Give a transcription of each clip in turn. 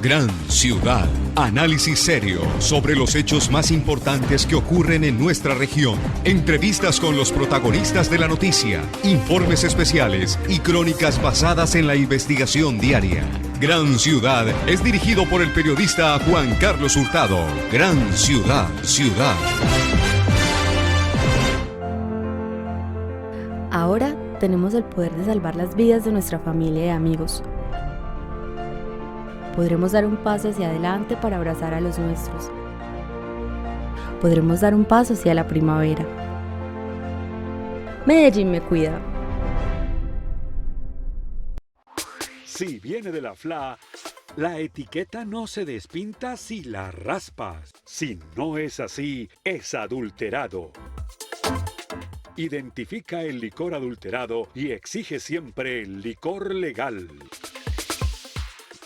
Gran Ciudad. Análisis serio sobre los hechos más importantes que ocurren en nuestra región. Entrevistas con los protagonistas de la noticia, informes especiales y crónicas basadas en la investigación diaria. Gran Ciudad es dirigido por el periodista Juan Carlos Hurtado. Gran Ciudad, ciudad. Ahora tenemos el poder de salvar las vidas de nuestra familia y amigos. Podremos dar un paso hacia adelante para abrazar a los nuestros. Podremos dar un paso hacia la primavera. Medellín me cuida. Si viene de la FLA, la etiqueta no se despinta si la raspas. Si no es así, es adulterado. Identifica el licor adulterado y exige siempre el licor legal.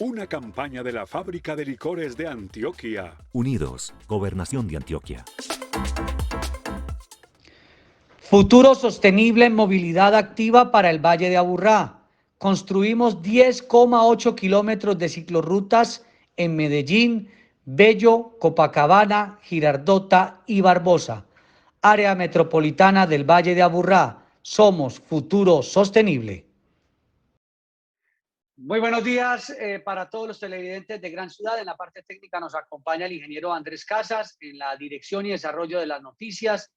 Una campaña de la Fábrica de Licores de Antioquia. Unidos, Gobernación de Antioquia. Futuro sostenible en movilidad activa para el Valle de Aburrá. Construimos 10,8 kilómetros de ciclorrutas en Medellín, Bello, Copacabana, Girardota y Barbosa. Área metropolitana del Valle de Aburrá. Somos Futuro Sostenible. Muy buenos días para todos los televidentes de Gran Ciudad. En la parte técnica nos acompaña el ingeniero Andrés Casas, en la dirección y desarrollo de las noticias,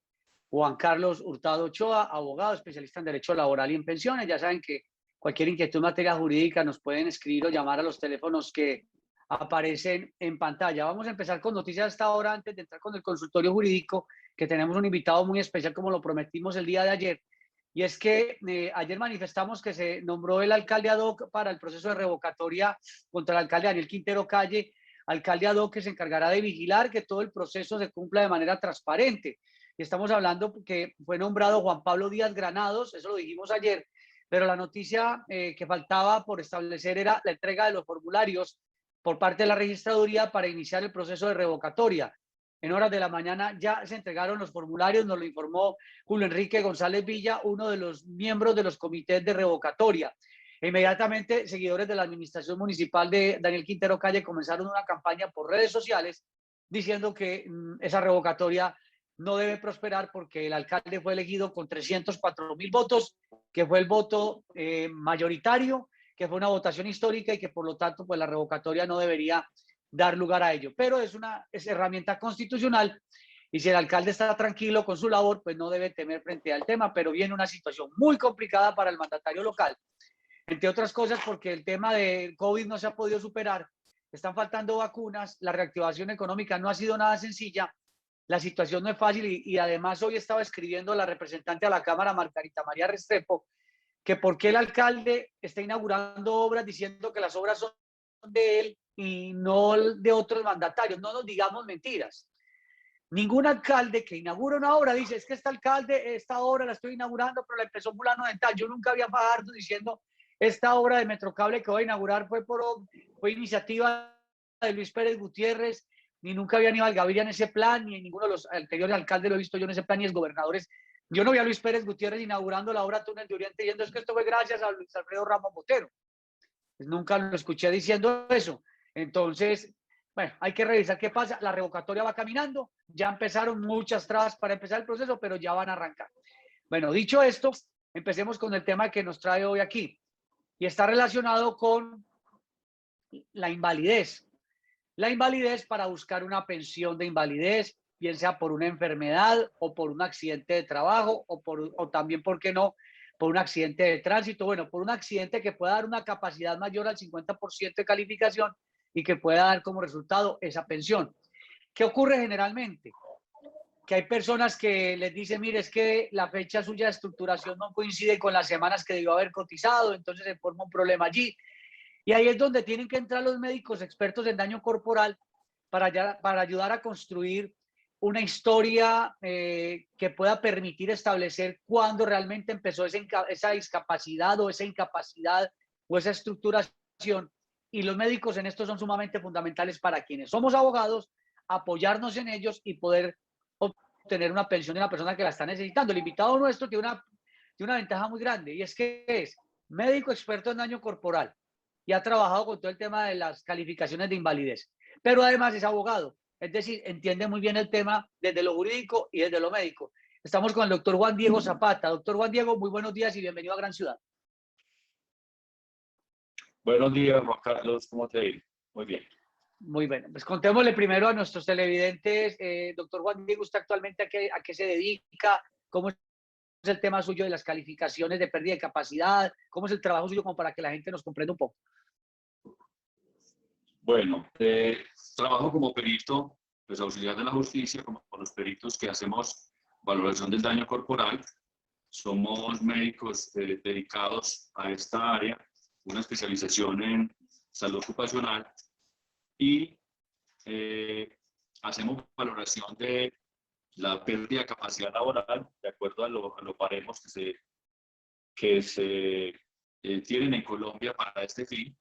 Juan Carlos Hurtado Ochoa, abogado, especialista en Derecho Laboral y en Pensiones. Ya saben que cualquier inquietud en materia jurídica nos pueden escribir o llamar a los teléfonos que aparecen en pantalla. Vamos a empezar con noticias hasta ahora, antes de entrar con el consultorio jurídico, que tenemos un invitado muy especial, como lo prometimos el día de ayer. Y es que ayer manifestamos que se nombró el alcalde ad hoc para el proceso de revocatoria contra el alcalde Daniel Quintero Calle, alcalde ad hoc que se encargará de vigilar que todo el proceso se cumpla de manera transparente. Y estamos hablando que fue nombrado Juan Pablo Díaz Granados, eso lo dijimos ayer, pero la noticia que faltaba por establecer era la entrega de los formularios por parte de la registraduría para iniciar el proceso de revocatoria. En horas de la mañana ya se entregaron los formularios, nos lo informó Julio Enrique González Villa, uno de los miembros de los comités de revocatoria. Inmediatamente, seguidores de la administración municipal de Daniel Quintero Calle comenzaron una campaña por redes sociales diciendo que esa revocatoria no debe prosperar porque el alcalde fue elegido con 304.000 votos, que fue el voto mayoritario, que fue una votación histórica y que por lo tanto pues la revocatoria no debería dar lugar a ello. Pero es herramienta constitucional y si el alcalde está tranquilo con su labor, pues no debe temer frente al tema, pero viene una situación muy complicada para el mandatario local, entre otras cosas porque el tema de COVID no se ha podido superar, están faltando vacunas, la reactivación económica no ha sido nada sencilla, la situación no es fácil y además hoy estaba escribiendo la representante a la Cámara, Margarita María Restrepo, que por qué el alcalde está inaugurando obras diciendo que las obras son de él y no de otros mandatarios. No nos digamos mentiras. Ningún alcalde que inaugura una obra dice, es que este alcalde, esta obra la estoy inaugurando, pero la empezó fulano de tal. Yo nunca había Fajardo diciendo, esta obra de Metrocable que voy a inaugurar fue iniciativa de Luis Pérez Gutiérrez, ni nunca había Aníbal Gaviria en ese plan, ni en ninguno de los anteriores alcaldes lo he visto yo en ese plan, ni los gobernadores. Yo no vi a Luis Pérez Gutiérrez inaugurando la obra Túnel de Oriente diciendo, es que esto fue gracias a Luis Alfredo Ramos Botero. Pues nunca lo escuché diciendo eso. Entonces, bueno, hay que revisar qué pasa. La revocatoria va caminando, ya empezaron muchas trabas para empezar el proceso, pero ya van a arrancar. Bueno, dicho esto, empecemos con el tema que nos trae hoy aquí. Y está relacionado con la invalidez. La invalidez para buscar una pensión de invalidez, bien sea por una enfermedad o por un accidente de trabajo o también, ¿por qué no?, por un accidente de tránsito. Bueno, por un accidente que pueda dar una capacidad mayor al 50% de calificación y que pueda dar como resultado esa pensión. ¿Qué ocurre generalmente? Que hay personas que les dicen, mire, es que la fecha suya de estructuración no coincide con las semanas que debió haber cotizado, entonces se forma un problema allí. Y ahí es donde tienen que entrar los médicos expertos en daño corporal para ayudar a construir una historia que pueda permitir establecer cuándo realmente empezó esa discapacidad o esa incapacidad o esa estructuración. Y los médicos en esto son sumamente fundamentales para quienes somos abogados, apoyarnos en ellos y poder obtener una pensión de una persona que la está necesitando. El invitado nuestro tiene una ventaja muy grande y es que es médico experto en daño corporal, y ha trabajado con todo el tema de las calificaciones de invalidez. Pero además es abogado, es decir, entiende muy bien el tema desde lo jurídico y desde lo médico. Estamos con el doctor Juan Diego Zapata. Doctor Juan Diego, muy buenos días y bienvenido a Gran Ciudad. Buenos días, Juan Carlos, ¿cómo te va? Muy bien. Muy bien, pues contémosle primero a nuestros televidentes, doctor Juan Diego, ¿usted actualmente a qué se dedica? ¿Cómo es el tema suyo de las calificaciones de pérdida de capacidad? ¿Cómo es el trabajo suyo como para que la gente nos comprenda un poco? Bueno, trabajo como perito, pues auxiliar de la justicia, como con los peritos que hacemos valoración del daño corporal. Somos médicos dedicados a esta área, una especialización en salud ocupacional y hacemos valoración de la pérdida de capacidad laboral de acuerdo a los baremos que se tienen en Colombia para este fin,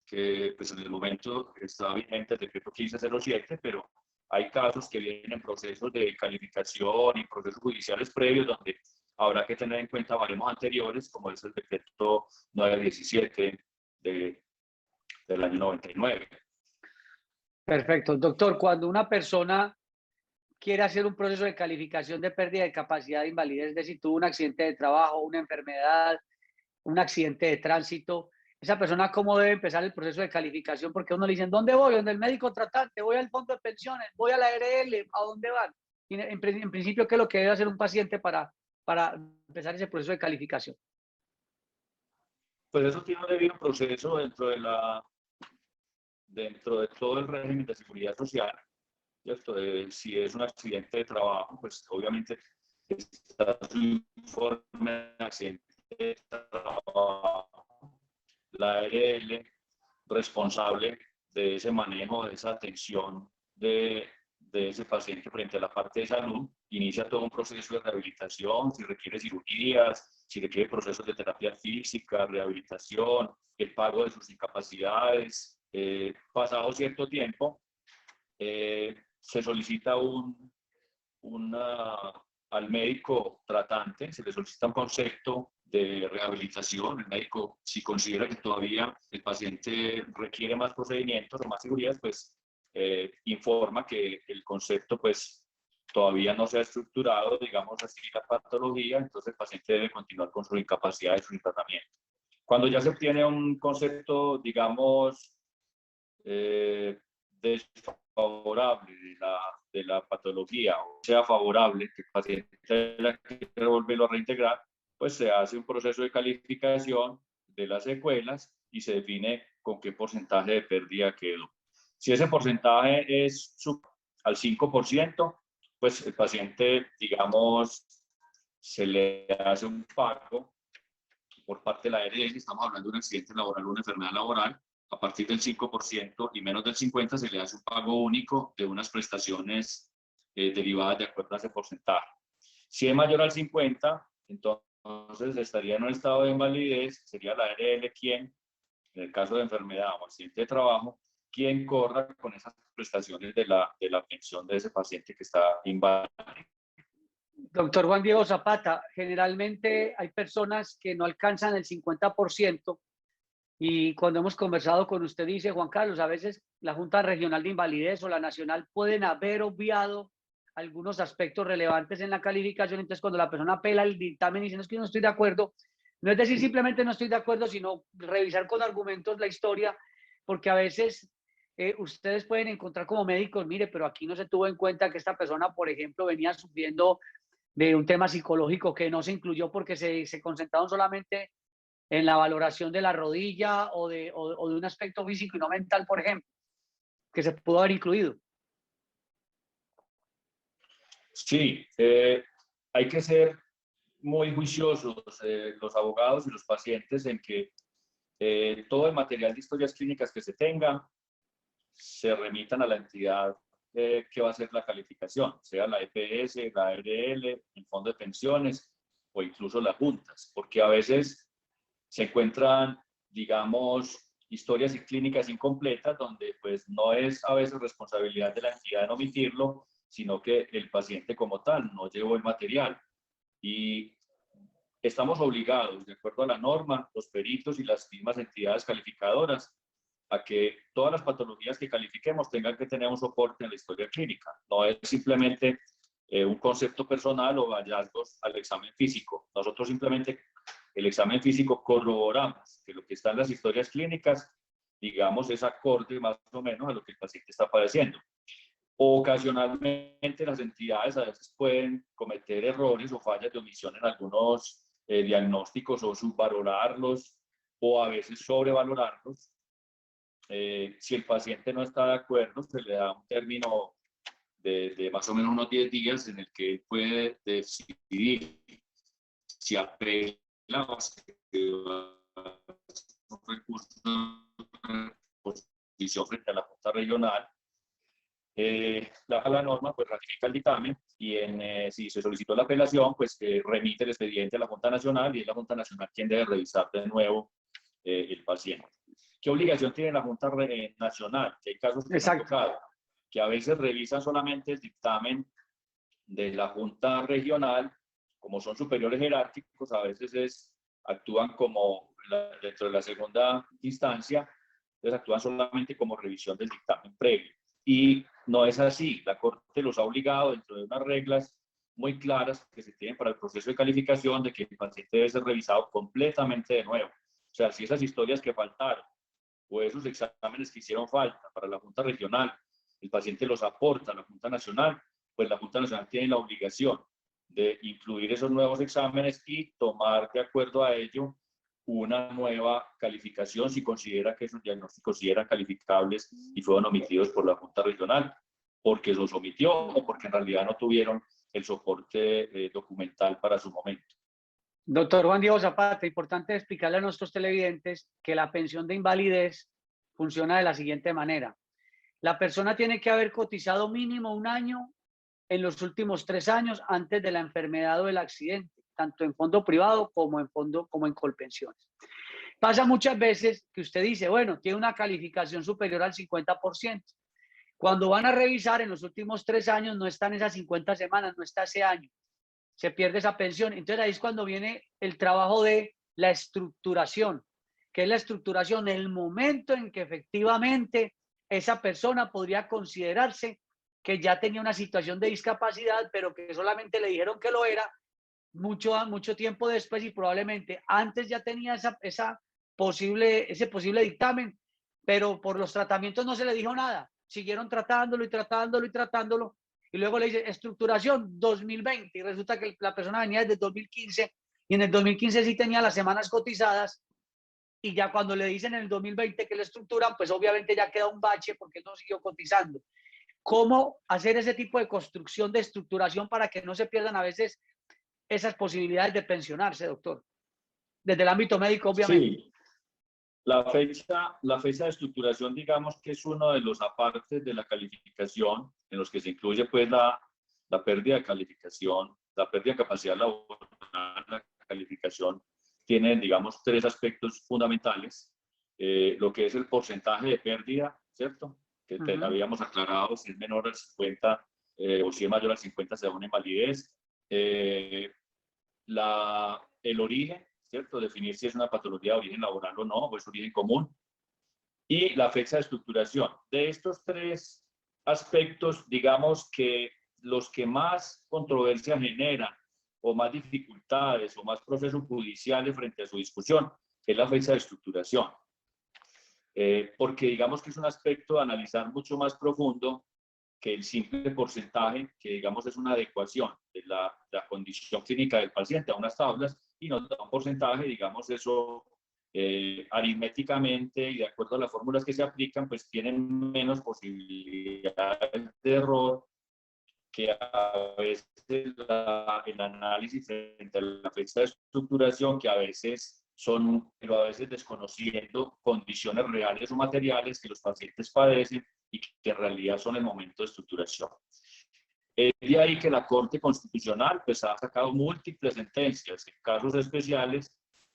que pues en el momento está vigente el decreto 1507, pero hay casos que vienen en procesos de calificación y procesos judiciales previos donde habrá que tener en cuenta baremos anteriores, como es el decreto 917 del año 99. Perfecto. Doctor, cuando una persona quiere hacer un proceso de calificación de pérdida de capacidad de invalidez, es decir, tuvo un accidente de trabajo, una enfermedad, un accidente de tránsito, esa persona cómo debe empezar el proceso de calificación, porque uno le dice, ¿dónde voy? ¿Dónde el médico tratante? ¿Voy al fondo de pensiones? ¿Voy a la ARL? ¿A dónde van? Y en principio, ¿qué es lo que debe hacer un paciente para empezar ese proceso de calificación? Pues eso tiene un debido proceso dentro de todo el régimen de seguridad social. Si es un accidente de trabajo, pues obviamente está su informe de accidente de trabajo, la ARL responsable de ese manejo, de esa atención de ese paciente frente a la parte de salud, inicia todo un proceso de rehabilitación, si requiere cirugías, si requiere procesos de terapia física, rehabilitación, el pago de sus incapacidades. Pasado cierto tiempo, se solicita al médico tratante, se le solicita un concepto de rehabilitación. El médico, si considera que todavía el paciente requiere más procedimientos o más cirugías, pues informa que el concepto pues todavía no se ha estructurado, digamos así, la patología, entonces el paciente debe continuar con su incapacidad y su tratamiento. Cuando ya se obtiene un concepto, digamos, desfavorable de la patología, o sea favorable, que el paciente quiere volverlo a reintegrar, pues se hace un proceso de calificación de las secuelas y se define con qué porcentaje de pérdida quedó. Si ese porcentaje es al 5%, pues el paciente, digamos, se le hace un pago por parte de la ARS, estamos hablando de un accidente laboral o una enfermedad laboral, a partir del 5% y menos del 50% se le hace un pago único de unas prestaciones derivadas de acuerdo a ese porcentaje. Si es mayor al 50%, entonces estaría en un estado de invalidez, sería la ARL quien, en el caso de enfermedad o accidente de trabajo, quien corra con esas prestaciones de la pensión de ese paciente que está inválido. Doctor Juan Diego Zapata, generalmente hay personas que no alcanzan el 50%. Y cuando hemos conversado con usted, dice, Juan Carlos, a veces la Junta Regional de Invalidez o la Nacional pueden haber obviado algunos aspectos relevantes en la calificación. Entonces, cuando la persona apela al dictamen y dice, no, es que no estoy de acuerdo, no es decir simplemente no estoy de acuerdo, sino revisar con argumentos la historia, porque a veces ustedes pueden encontrar como médicos, mire, pero aquí no se tuvo en cuenta que esta persona, por ejemplo, venía sufriendo de un tema psicológico que no se incluyó porque se concentraron solamente en la valoración de la rodilla o de un aspecto físico y no mental, por ejemplo, que se pudo haber incluido. Sí, hay que ser muy juiciosos los abogados y los pacientes en que todo el material de historias clínicas que se tenga se remitan a la entidad que va a hacer la calificación, sea la EPS, la ARL, el fondo de pensiones o incluso las juntas, porque a veces se encuentran, digamos, historias y clínicas incompletas donde pues no es a veces responsabilidad de la entidad en omitirlo, sino que el paciente como tal no llevó el material. Y estamos obligados, de acuerdo a la norma, los peritos y las mismas entidades calificadoras, a que todas las patologías que califiquemos tengan que tener un soporte en la historia clínica. No es simplemente un concepto personal o hallazgos al examen físico. Nosotros simplemente el examen físico corroboramos que lo que está en las historias clínicas, digamos, es acorde más o menos a lo que el paciente está padeciendo. Ocasionalmente las entidades a veces pueden cometer errores o fallas de omisión en algunos diagnósticos o subvalorarlos o a veces sobrevalorarlos. Si el paciente no está de acuerdo, se le da un término de más o menos unos 10 días en el que él puede decidir si apela o si un recurso de posición frente a la Junta Regional. La norma pues ratifica el dictamen y si se solicitó la apelación, pues remite el expediente a la Junta Nacional y es la Junta Nacional quien debe revisar de nuevo el paciente. ¿Qué obligación tiene la Junta Nacional? Que hay casos que han tocado, que a veces revisan solamente el dictamen de la Junta Regional, como son superiores jerárquicos, a veces actúan como dentro de la segunda instancia, entonces actúan solamente como revisión del dictamen previo. Y no es así, la Corte los ha obligado dentro de unas reglas muy claras que se tienen para el proceso de calificación de que el paciente debe ser revisado completamente de nuevo. O sea, si esas historias que faltaron o esos exámenes que hicieron falta para la Junta Regional, el paciente los aporta a la Junta Nacional, pues la Junta Nacional tiene la obligación de incluir esos nuevos exámenes y tomar de acuerdo a ello una nueva calificación si considera que esos diagnósticos sí eran calificables y fueron omitidos por la Junta Regional, porque los omitió o porque en realidad no tuvieron el soporte documental para su momento. Doctor Juan Diego Zapata, importante explicarle a nuestros televidentes que la pensión de invalidez funciona de la siguiente manera. La persona tiene que haber cotizado mínimo 1 año en los últimos 3 años antes de la enfermedad o el accidente, tanto en fondo privado como en Colpensiones. Pasa muchas veces que usted dice, bueno, tiene una calificación superior al 50%. Cuando van a revisar en los últimos 3 años, no están esas 50 semanas, no está ese año. Se pierde esa pensión. Entonces ahí es cuando viene el trabajo de la estructuración. ¿Qué es la estructuración? El momento en que efectivamente esa persona podría considerarse que ya tenía una situación de discapacidad, pero que solamente le dijeron que lo era mucho tiempo después y probablemente antes ya tenía ese posible dictamen, pero por los tratamientos no se le dijo nada. Siguieron tratándolo y luego le dice estructuración 2020 y resulta que la persona venía desde 2015 y en el 2015 sí tenía las semanas cotizadas y ya cuando le dicen en el 2020 que le estructuran, pues obviamente ya queda un bache porque él no siguió cotizando. ¿Cómo hacer ese tipo de construcción de estructuración para que no se pierdan a veces esas posibilidades de pensionarse, doctor? Desde el ámbito médico, obviamente. Sí, la fecha de estructuración, digamos que es uno de los apartes de la calificación en los que se incluye pues la pérdida de calificación, la pérdida de capacidad laboral, la calificación. Tienen, digamos, 3 aspectos fundamentales. Lo que es el porcentaje de pérdida, ¿cierto? Que habíamos aclarado, si es menor al 50 o si es mayor al 50 se da una invalidez. El origen, ¿cierto? Definir si es una patología de origen laboral o no, o es origen común. Y la fecha de estructuración. De estos 3 aspectos, digamos que los que más controversia generan o más dificultades o más procesos judiciales frente a su discusión es la fecha de estructuración. Porque digamos que es un aspecto a analizar mucho más profundo que el simple porcentaje, que digamos es una adecuación de la condición clínica del paciente a unas tablas y nos da un porcentaje, digamos eso aritméticamente y de acuerdo a las fórmulas que se aplican, pues tienen menos posibilidades de error que a veces el análisis frente a la fecha de estructuración, que a veces pero a veces desconociendo condiciones reales o materiales que los pacientes padecen y que en realidad son el momento de estructuración. Es de ahí que la Corte Constitucional pues, ha sacado múltiples sentencias en casos especiales,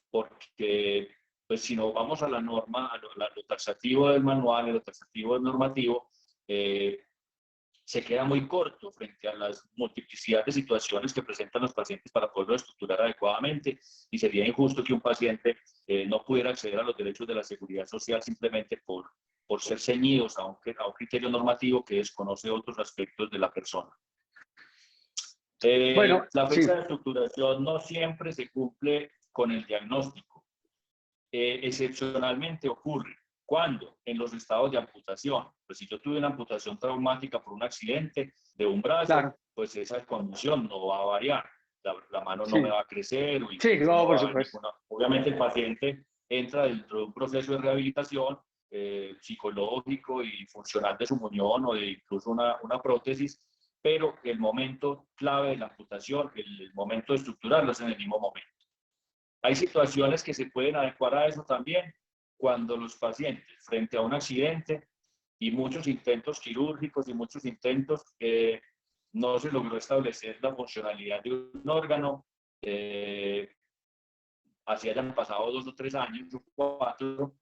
porque pues, si no vamos a la norma, a lo taxativo del manual, a lo taxativo del normativo, se queda muy corto frente a las multiplicidad de situaciones que presentan los pacientes para poderlo estructurar adecuadamente, y sería injusto que un paciente no pudiera acceder a los derechos de la seguridad social simplemente por ser ceñidos a un criterio normativo que desconoce otros aspectos de la persona. Bueno, La sí, fecha de estructuración no siempre se cumple con el diagnóstico. Excepcionalmente ocurre cuando en los estados de amputación, pues si yo tuve una amputación traumática por un accidente de un brazo, claro, pues esa condición no va a variar, la mano no sí, me va a crecer, o sí, incluso no, no por va a haber supuesto. ninguna. Obviamente el paciente entra dentro de un proceso de rehabilitación psicológico y funcional de su muñón o de incluso una prótesis, pero el momento clave de la amputación, el momento de estructurarlo es en el mismo momento. Hay situaciones que se pueden adecuar a eso también, cuando los pacientes, frente a un accidente y muchos intentos quirúrgicos y muchos intentos, no se logró establecer la funcionalidad de un órgano, así hayan pasado 2 o 3 años, 4,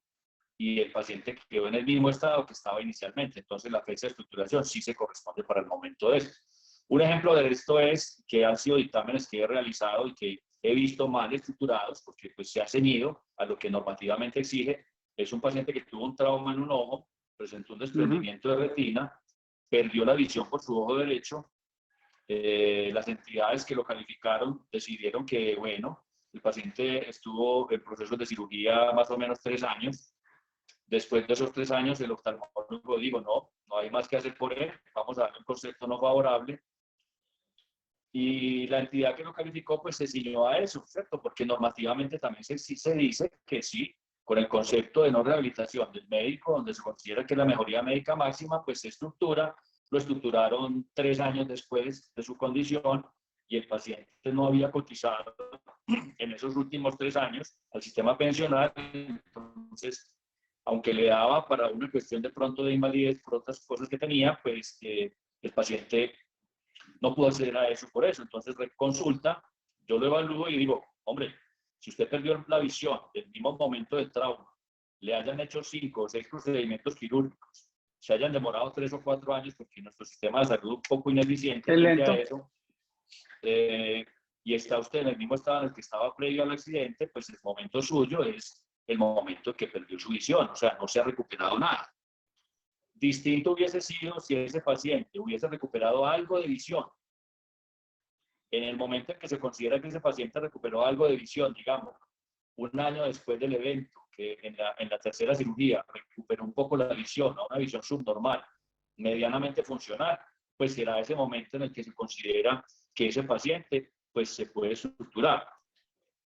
y el paciente quedó en el mismo estado que estaba inicialmente. Entonces la fecha de estructuración sí se corresponde para el momento de eso. Un ejemplo de esto es que han sido dictámenes que he realizado y que he visto mal estructurados, porque pues se ha ceñido a lo que normativamente exige. Es un paciente que tuvo un trauma en un ojo, presentó un desprendimiento de retina, perdió la visión por su ojo derecho. Las entidades que lo calificaron decidieron que, bueno, el paciente estuvo en procesos de cirugía más o menos 3 años. Después de esos 3 años, el oftalmólogo dijo, no hay más que hacer por él, vamos a darle un concepto no favorable. Y la entidad que lo calificó, pues se ciñó a eso, ¿cierto? Porque normativamente también se dice que sí, con el concepto de no rehabilitación del médico, donde se considera que la mejoría médica máxima, pues se estructura, lo estructuraron 3 años después de su condición, y el paciente no había cotizado en esos últimos 3 años al sistema pensional. Entonces, aunque le daba para una cuestión de pronto de invalidez por otras cosas que tenía, pues el paciente no pudo acceder a eso por eso. Entonces reconsulta, yo lo evalúo y digo, hombre, si usted perdió la visión del mismo momento del trauma, le hayan hecho 5 o 6 procedimientos quirúrgicos, se hayan demorado 3 o 4 años porque nuestro sistema de salud es un poco ineficiente es frente a lento. eso, y está usted en el mismo estado en el que estaba previo al accidente, pues el momento suyo es el momento en que perdió su visión, o sea, no se ha recuperado nada. Distinto hubiese sido si ese paciente hubiese recuperado algo de visión. En el momento en que se considera que ese paciente recuperó algo de visión, digamos, 1 año después del evento, que en la tercera cirugía recuperó un poco la visión, a una visión subnormal, medianamente funcional, pues será ese momento en el que se considera que ese paciente pues se puede estructurar.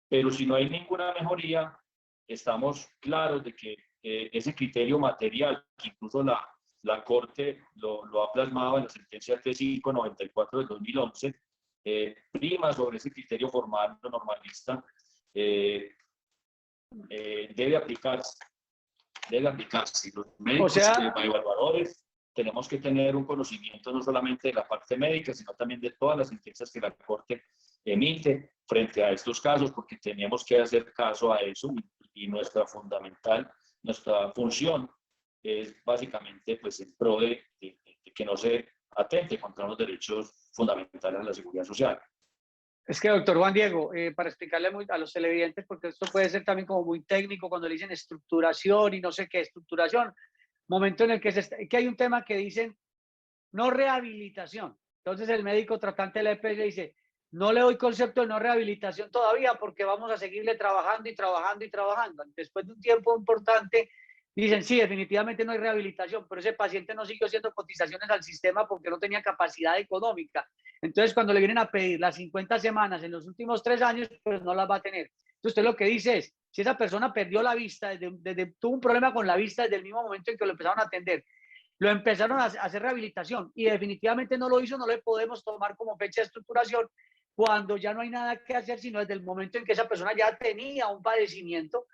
Pero si no hay ninguna mejoría, estamos claros de que ese criterio material, que incluso la Corte lo ha plasmado en la sentencia T594 del 2011, prima sobre ese criterio formal o normalista, debe aplicarse. Los O médicos sea, evaluadores tenemos que tener un conocimiento no solamente de la parte médica, sino también de todas las sentencias que la Corte emite frente a estos casos, porque tenemos que hacer caso a eso, y nuestra función es básicamente pues en pro de que no se atente contra los derechos fundamentales de la seguridad social. es que, doctor Juan Diego, para explicarle a los televidentes, porque esto puede ser también como muy técnico cuando le dicen estructuración y no sé qué estructuración, momento en el que hay un tema que dicen no rehabilitación. Entonces el médico tratante de la EPS le dice, no le doy concepto de no rehabilitación todavía porque vamos a seguirle trabajando y trabajando y trabajando. Después de un tiempo importante, dicen, sí, definitivamente no hay rehabilitación, pero ese paciente no siguió haciendo cotizaciones al sistema porque no tenía capacidad económica. Entonces, cuando le vienen a pedir las 50 semanas en los últimos 3 años, pues no las va a tener. Entonces, usted lo que dice es, si esa persona perdió la vista, tuvo un problema con la vista desde el mismo momento en que lo empezaron a atender, lo empezaron a hacer rehabilitación y definitivamente no lo hizo, no le podemos tomar como fecha de estructuración cuando ya no hay nada que hacer, sino desde el momento en que esa persona ya tenía un padecimiento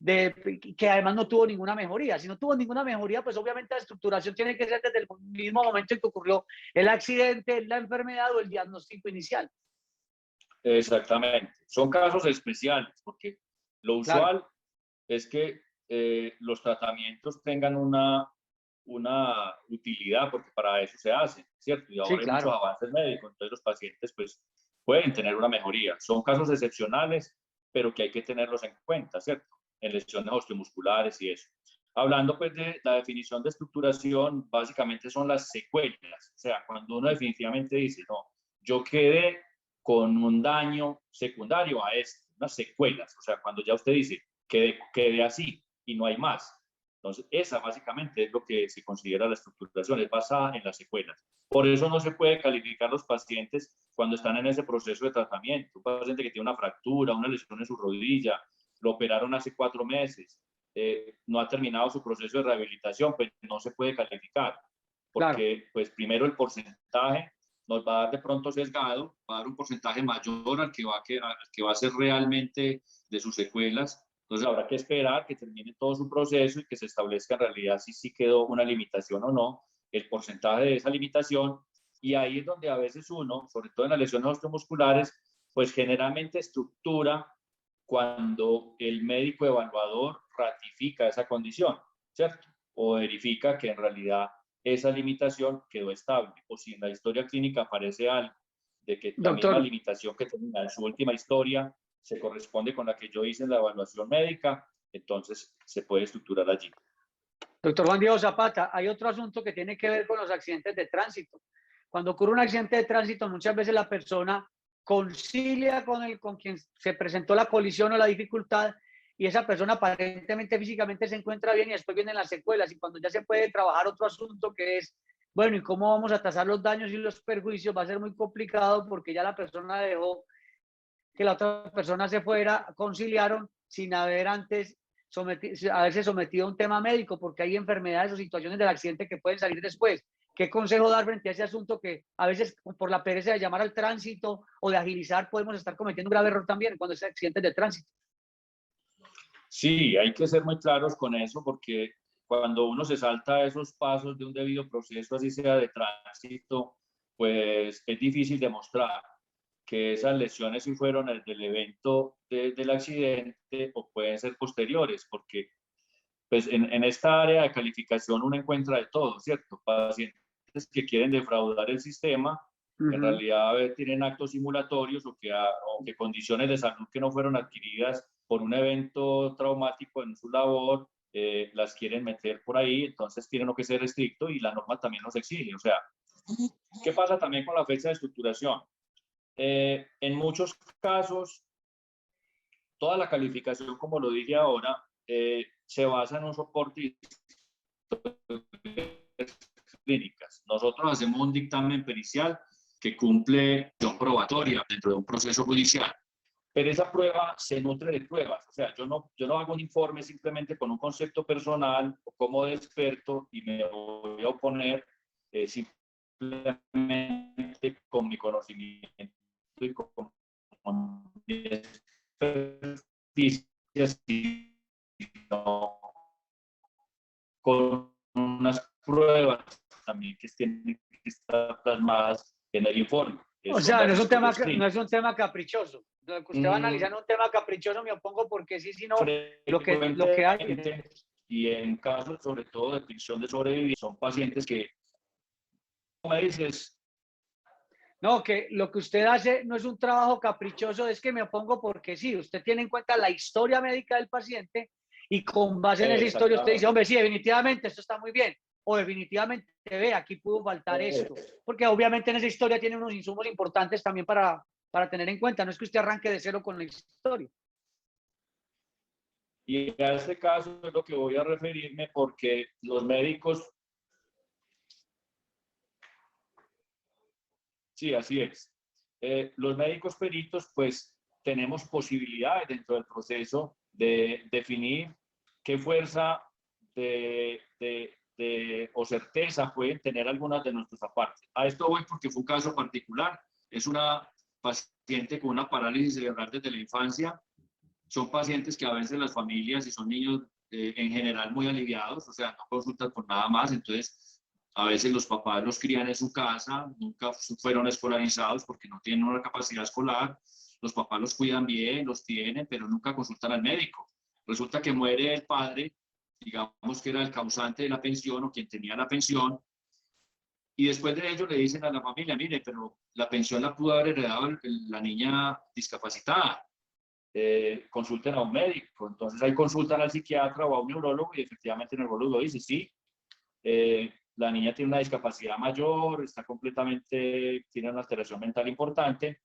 que además no tuvo ninguna mejoría. Si no tuvo ninguna mejoría, pues obviamente la estructuración tiene que ser desde el mismo momento en que ocurrió el accidente, la enfermedad o el diagnóstico inicial. Exactamente. Son casos especiales, porque lo usual es que los tratamientos tengan una utilidad, porque para eso se hace, ¿cierto? Y ahora Sí, hay claro. muchos avances médicos, entonces los pacientes pues pueden tener una mejoría. Son casos excepcionales, pero que hay que tenerlos en cuenta, ¿cierto? En lesiones osteomusculares y eso. Hablando pues de la definición de estructuración, básicamente son las secuelas. O sea, cuando uno definitivamente dice, no, yo quedé con un daño secundario a esto, unas secuelas. O sea, cuando ya usted dice, quedé así y no hay más. Entonces, esa básicamente es lo que se considera la estructuración, es basada en las secuelas. Por eso no se puede calificar los pacientes cuando están en ese proceso de tratamiento. Un paciente que tiene una fractura, una lesión en su rodilla, lo operaron hace 4 meses, no ha terminado su proceso de rehabilitación, pues no se puede calificar, porque claro, pues primero el porcentaje nos va a dar de pronto sesgado, va a dar un porcentaje mayor al que va a ser realmente de sus secuelas. Entonces habrá que esperar que termine todo su proceso y que se establezca en realidad si sí quedó una limitación o no, el porcentaje de esa limitación, y ahí es donde a veces uno, sobre todo en las lesiones osteomusculares, pues generalmente estructura cuando el médico evaluador ratifica esa condición, ¿cierto? O verifica que en realidad esa limitación quedó estable, o si en la historia clínica aparece algo de que la misma limitación que tenía en su última historia se corresponde con la que yo hice en la evaluación médica, entonces se puede estructurar allí. Doctor Juan Diego Zapata, hay otro asunto que tiene que ver con los accidentes de tránsito. Cuando ocurre un accidente de tránsito, muchas veces la persona concilia con quien se presentó la colisión o la dificultad, y esa persona aparentemente físicamente se encuentra bien, y después vienen las secuelas, y cuando ya se puede trabajar otro asunto que es, bueno, ¿y cómo vamos a tasar los daños y los perjuicios? Va a ser muy complicado porque ya la persona dejó que la otra persona se fuera, conciliaron sin haber antes haberse sometido a un tema médico, porque hay enfermedades o situaciones del accidente que pueden salir después. ¿Qué consejo dar frente a ese asunto que a veces por la pereza de llamar al tránsito o de agilizar podemos estar cometiendo un grave error también cuando es accidentes de tránsito? Sí, hay que ser muy claros con eso, porque cuando uno se salta esos pasos de un debido proceso, así sea de tránsito, pues es difícil demostrar que esas lesiones sí fueron del evento del accidente o pueden ser posteriores, porque pues en esta área de calificación uno encuentra de todo, ¿cierto? Pacientes que quieren defraudar el sistema, en realidad tienen actos simulatorios o que condiciones de salud que no fueron adquiridas por un evento traumático en su labor, las quieren meter por ahí, entonces tienen que ser estricto y la norma también nos exige. O sea, ¿qué pasa también con la fecha de estructuración? En muchos casos, toda la calificación, como lo dije ahora, se basa en un soporte clínicas. Nosotros hacemos un dictamen pericial que cumple función probatoria dentro de un proceso judicial, pero esa prueba se nutre de pruebas. O sea, yo no hago un informe simplemente con un concepto personal o como de experto y me voy a oponer simplemente con mi conocimiento y con mi experticia, sino con unas pruebas también que tienen que estar plasmadas en el informe. O sea, no es un tema caprichoso. Lo que usted va a analizar no es un tema caprichoso, me opongo porque sí, sino lo que hay. Y en casos, sobre todo, de ficción de sobrevivir, son pacientes que, como dices, no, que lo que usted hace no es un trabajo caprichoso, es que me opongo porque sí, usted tiene en cuenta la historia médica del paciente y con base en esa historia usted dice, hombre, sí, definitivamente esto está muy bien, o definitivamente, ve, aquí pudo faltar esto, porque obviamente en esa historia tiene unos insumos importantes también para tener en cuenta, no es que usted arranque de cero con la historia. Y a este caso es lo que voy a referirme porque los médicos... Sí, así es. Los médicos peritos, pues, tenemos posibilidades dentro del proceso de definir qué fuerza o certeza pueden tener algunas de nuestras partes. A esto voy porque fue un caso particular. Es una paciente con una parálisis cerebral desde la infancia. Son pacientes que a veces las familias, y son niños en general muy aliviados, o sea, no consultan por nada más, entonces a veces los papás los crían en su casa, nunca fueron escolarizados porque no tienen una capacidad escolar, los papás los cuidan bien, los tienen, pero nunca consultan al médico. Resulta que muere el padre digamos que era el causante de la pensión o quien tenía la pensión, y después de ello le dicen a la familia, mire, pero la pensión la pudo haber heredado la niña discapacitada, consulten a un médico. Entonces ahí consultan al psiquiatra o a un neurólogo y efectivamente el neurólogo dice, sí, la niña tiene una discapacidad mayor, está completamente, tiene una alteración mental importante.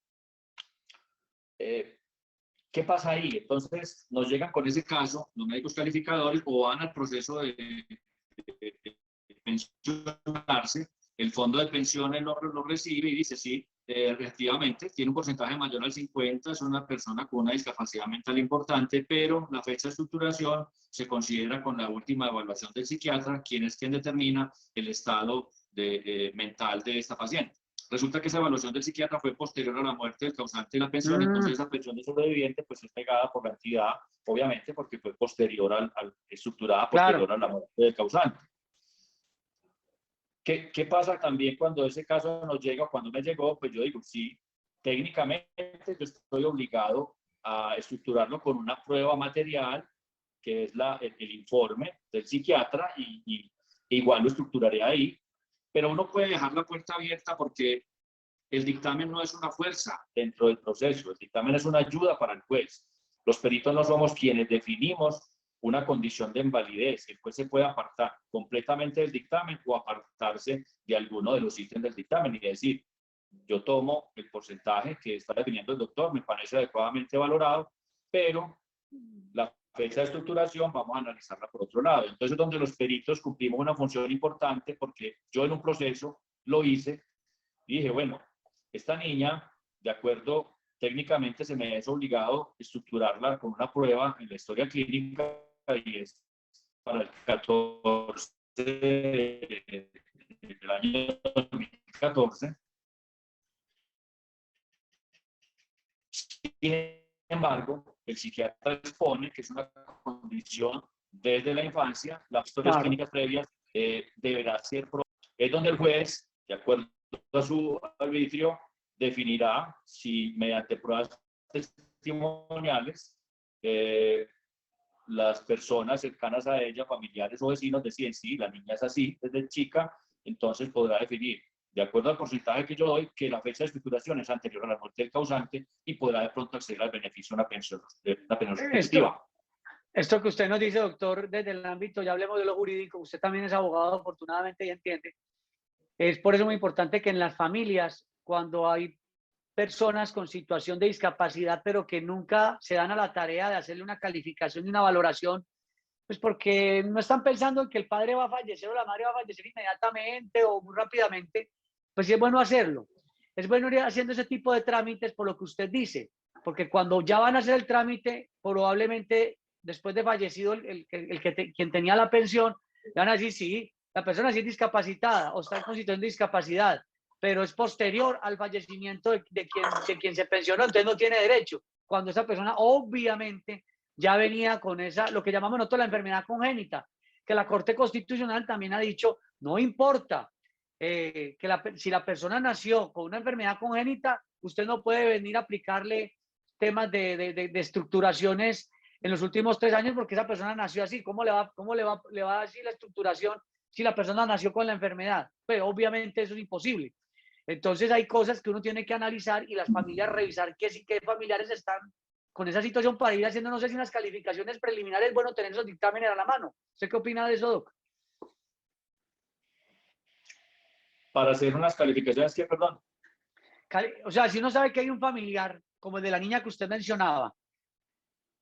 ¿Qué pasa ahí? Entonces nos llegan con ese caso los médicos calificadores o van al proceso de pensionarse. El fondo de pensiones lo recibe y dice, sí, efectivamente, tiene un porcentaje mayor al 50%, es una persona con una discapacidad mental importante, pero la fecha de estructuración se considera con la última evaluación del psiquiatra, quien es quien determina el estado mental de esta paciente. Resulta que esa evaluación del psiquiatra fue posterior a la muerte del causante de la pensión, entonces esa pensión de sobreviviente pues es pegada por la entidad, obviamente, porque fue posterior estructurada posterior a la muerte del causante. ¿Qué pasa también cuando ese caso nos llega, cuando me llegó? Pues yo digo, sí, técnicamente yo estoy obligado a estructurarlo con una prueba material, que es el informe del psiquiatra, y igual lo estructuraré ahí, pero uno puede dejar la puerta abierta porque el dictamen no es una fuerza dentro del proceso, el dictamen es una ayuda para el juez. Los peritos no somos quienes definimos una condición de invalidez. El juez se puede apartar completamente del dictamen o apartarse de alguno de los ítems del dictamen y decir, yo tomo el porcentaje que está definiendo el doctor, me parece adecuadamente valorado, pero la fecha de estructuración vamos a analizarla por otro lado. Entonces, donde los peritos cumplimos una función importante, porque yo en un proceso lo hice y dije, bueno, esta niña, de acuerdo, técnicamente se me es obligado estructurarla con una prueba en la historia clínica y es para el 14 del año 2014. Sin embargo, el psiquiatra expone que es una condición desde la infancia, las historias clínicas previas deberá ser es donde el juez, de acuerdo a su arbitrio, definirá si mediante pruebas testimoniales las personas cercanas a ella, familiares o vecinos, deciden sí, la niña es así desde chica, entonces podrá definir, de acuerdo al porcentaje que yo doy, que la fecha de estructuración es anterior a la muerte del causante y podrá de pronto acceder al beneficio de una pensión efectiva. Esto que usted nos dice, doctor, desde el ámbito, ya hablemos de lo jurídico, usted también es abogado, afortunadamente, y entiende. Es por eso muy importante que en las familias, cuando hay personas con situación de discapacidad, pero que nunca se dan a la tarea de hacerle una calificación y una valoración, pues porque no están pensando en que el padre va a fallecer o la madre va a fallecer inmediatamente o muy rápidamente, pues sí es bueno hacerlo. Es bueno ir haciendo ese tipo de trámites por lo que usted dice, porque cuando ya van a hacer el trámite, probablemente después de fallecido quien tenía la pensión, van a decir, sí, la persona sí es discapacitada o está en situación de discapacidad, pero es posterior al fallecimiento de quien se pensionó, entonces no tiene derecho. Cuando esa persona obviamente ya venía con esa, lo que llamamos nosotros la enfermedad congénita, que la Corte Constitucional también ha dicho, no importa, si la persona nació con una enfermedad congénita, usted no puede venir a aplicarle temas de estructuraciones en los últimos 3 años porque esa persona nació así. ¿Cómo le va a decir la estructuración si la persona nació con la enfermedad? Pues obviamente eso es imposible. Entonces hay cosas que uno tiene que analizar y las familias revisar qué familiares están con esa situación para ir haciendo, no sé si unas calificaciones preliminares, bueno, tener esos dictámenes a la mano. ¿Usted qué opina de eso, Doc? Para hacer unas calificaciones, ¿qué, perdón? O sea, si uno sabe que hay un familiar, como el de la niña que usted mencionaba,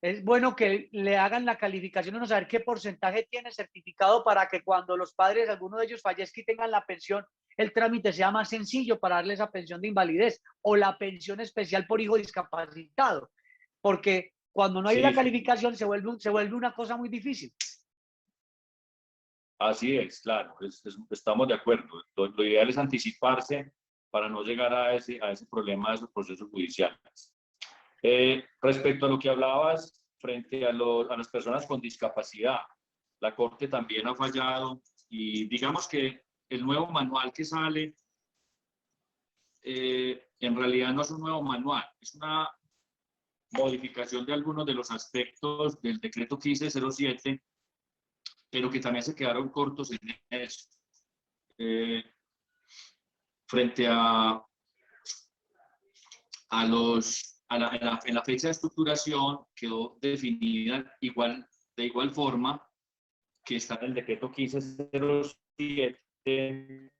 es bueno que le hagan la calificación, uno saber qué porcentaje tiene certificado para que cuando los padres, alguno de ellos fallezca y tengan la pensión, el trámite sea más sencillo para darle esa pensión de invalidez o la pensión especial por hijo discapacitado. Porque cuando no hay la calificación se vuelve una cosa muy difícil. Así es, claro, estamos de acuerdo. Lo ideal es anticiparse para no llegar a ese problema de esos procesos judiciales. Respecto a lo que hablabas frente a las personas con discapacidad, la Corte también ha fallado y digamos que el nuevo manual que sale en realidad no es un nuevo manual, es una modificación de algunos de los aspectos del decreto 1507 pero que también se quedaron cortos en eso. Frente en la fecha de estructuración quedó definida de igual forma que está en el decreto 1507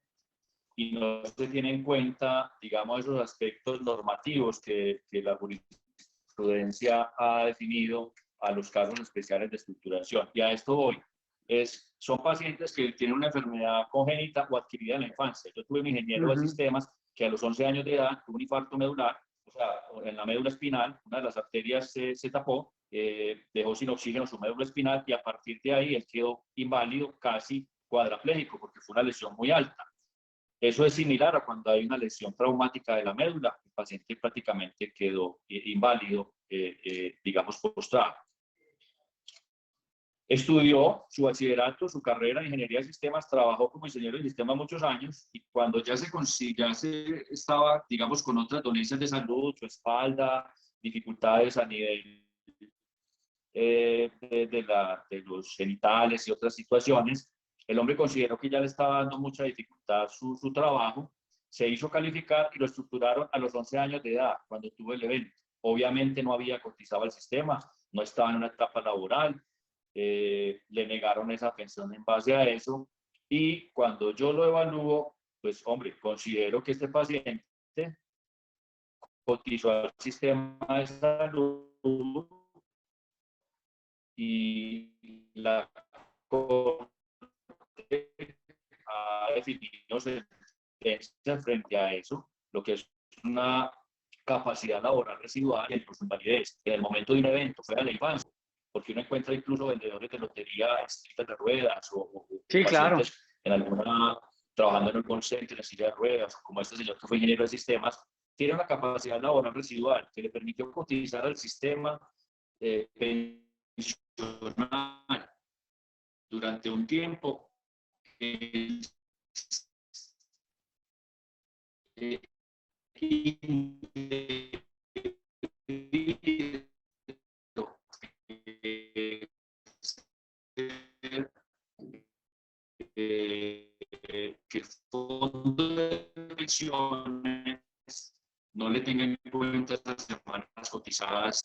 y no se tiene en cuenta, digamos, esos aspectos normativos que la jurisprudencia ha definido a los casos especiales de estructuración. Y a esto voy. Son pacientes que tienen una enfermedad congénita o adquirida en la infancia. Yo tuve un ingeniero de sistemas que a los 11 años de edad tuvo un infarto medular, o sea, en la médula espinal, una de las arterias se tapó, dejó sin oxígeno su médula espinal y a partir de ahí él quedó inválido, casi cuadraplégico, porque fue una lesión muy alta. Eso es similar a cuando hay una lesión traumática de la médula, el paciente prácticamente quedó inválido, digamos, postrado. Estudió su bachillerato, su carrera en ingeniería de sistemas, trabajó como ingeniero de sistemas muchos años y cuando ya se estaba, digamos, con otras dolencias de salud, su espalda, dificultades a nivel de los genitales y otras situaciones, el hombre consideró que ya le estaba dando mucha dificultad su trabajo, se hizo calificar y lo estructuraron a los 11 años de edad, cuando tuvo el evento. Obviamente no había cotizado al sistema, no estaba en una etapa laboral, le negaron esa pensión en base a eso y cuando yo lo evalúo, pues hombre, considero que este paciente cotizó al sistema de salud y la Corte ha definido sentencia frente a eso, lo que es una capacidad laboral residual y por su invalidez en el momento de un evento fuera de la infancia. Porque uno encuentra incluso vendedores de lotería en sillas de ruedas o sí, claro, trabajando en un call center en silla de ruedas, como este señor que fue ingeniero de sistemas, tiene una capacidad laboral residual que le permitió cotizar al sistema pensional durante un tiempo que el fondo de pensiones no le tenga en cuenta estas semanas cotizadas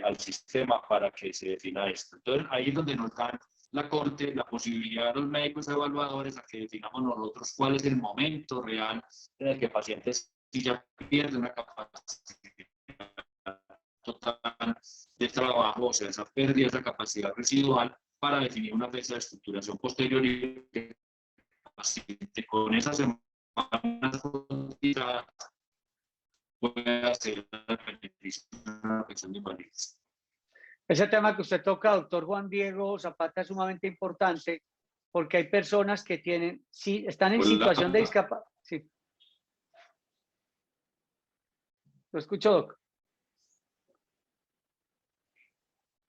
al sistema para que se defina esto. Entonces, ahí es donde nos dan la Corte la posibilidad a los médicos evaluadores a que definamos nosotros cuál es el momento real en el que el paciente si ya pierde una capacidad total de trabajo, o sea, esa pérdida, esa capacidad residual, para definir una fecha de estructuración posterior y que el paciente con esas semanas puede hacer el beneficio de una pensión de invalidez. Ese tema que usted toca, doctor Juan Diego Zapata, es sumamente importante porque hay personas que están en situación de discapacidad. Sí. ¿Lo escucho, doc?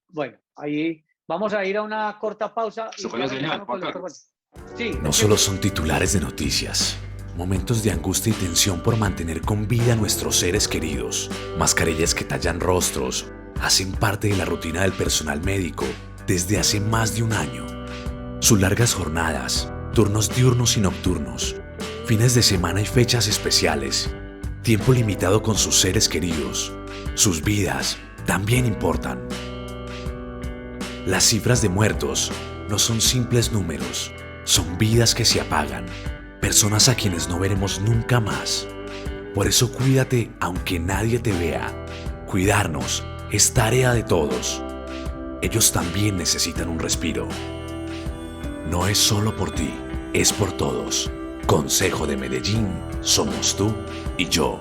Bueno, ahí vamos a ir a una corta pausa. ¿Se fue la señal, Juan Carlos? Sí. No solo son titulares de noticias, momentos de angustia y tensión por mantener con vida a nuestros seres queridos, mascarillas que tallan rostros, hacen parte de la rutina del personal médico desde hace más de un año. Sus largas jornadas, turnos diurnos y nocturnos, fines de semana y fechas especiales, tiempo limitado con sus seres queridos, sus vidas también importan. Las cifras de muertos no son simples números, son vidas que se apagan, personas a quienes no veremos nunca más. Por eso cuídate aunque nadie te vea. Cuidarnos es tarea de todos. Ellos también necesitan un respiro. No es solo por ti, es por todos. Consejo de Medellín, somos tú y yo.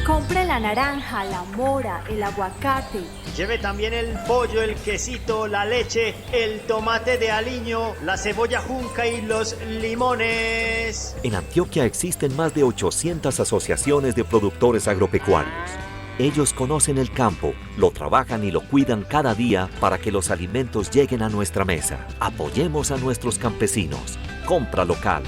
Compre la naranja, la mora, el aguacate. Lleve también el pollo, el quesito, la leche, el tomate de aliño, la cebolla junca y los limones. En Antioquia existen más de 800 asociaciones de productores agropecuarios. Ellos conocen el campo, lo trabajan y lo cuidan cada día para que los alimentos lleguen a nuestra mesa. Apoyemos a nuestros campesinos. Compra local.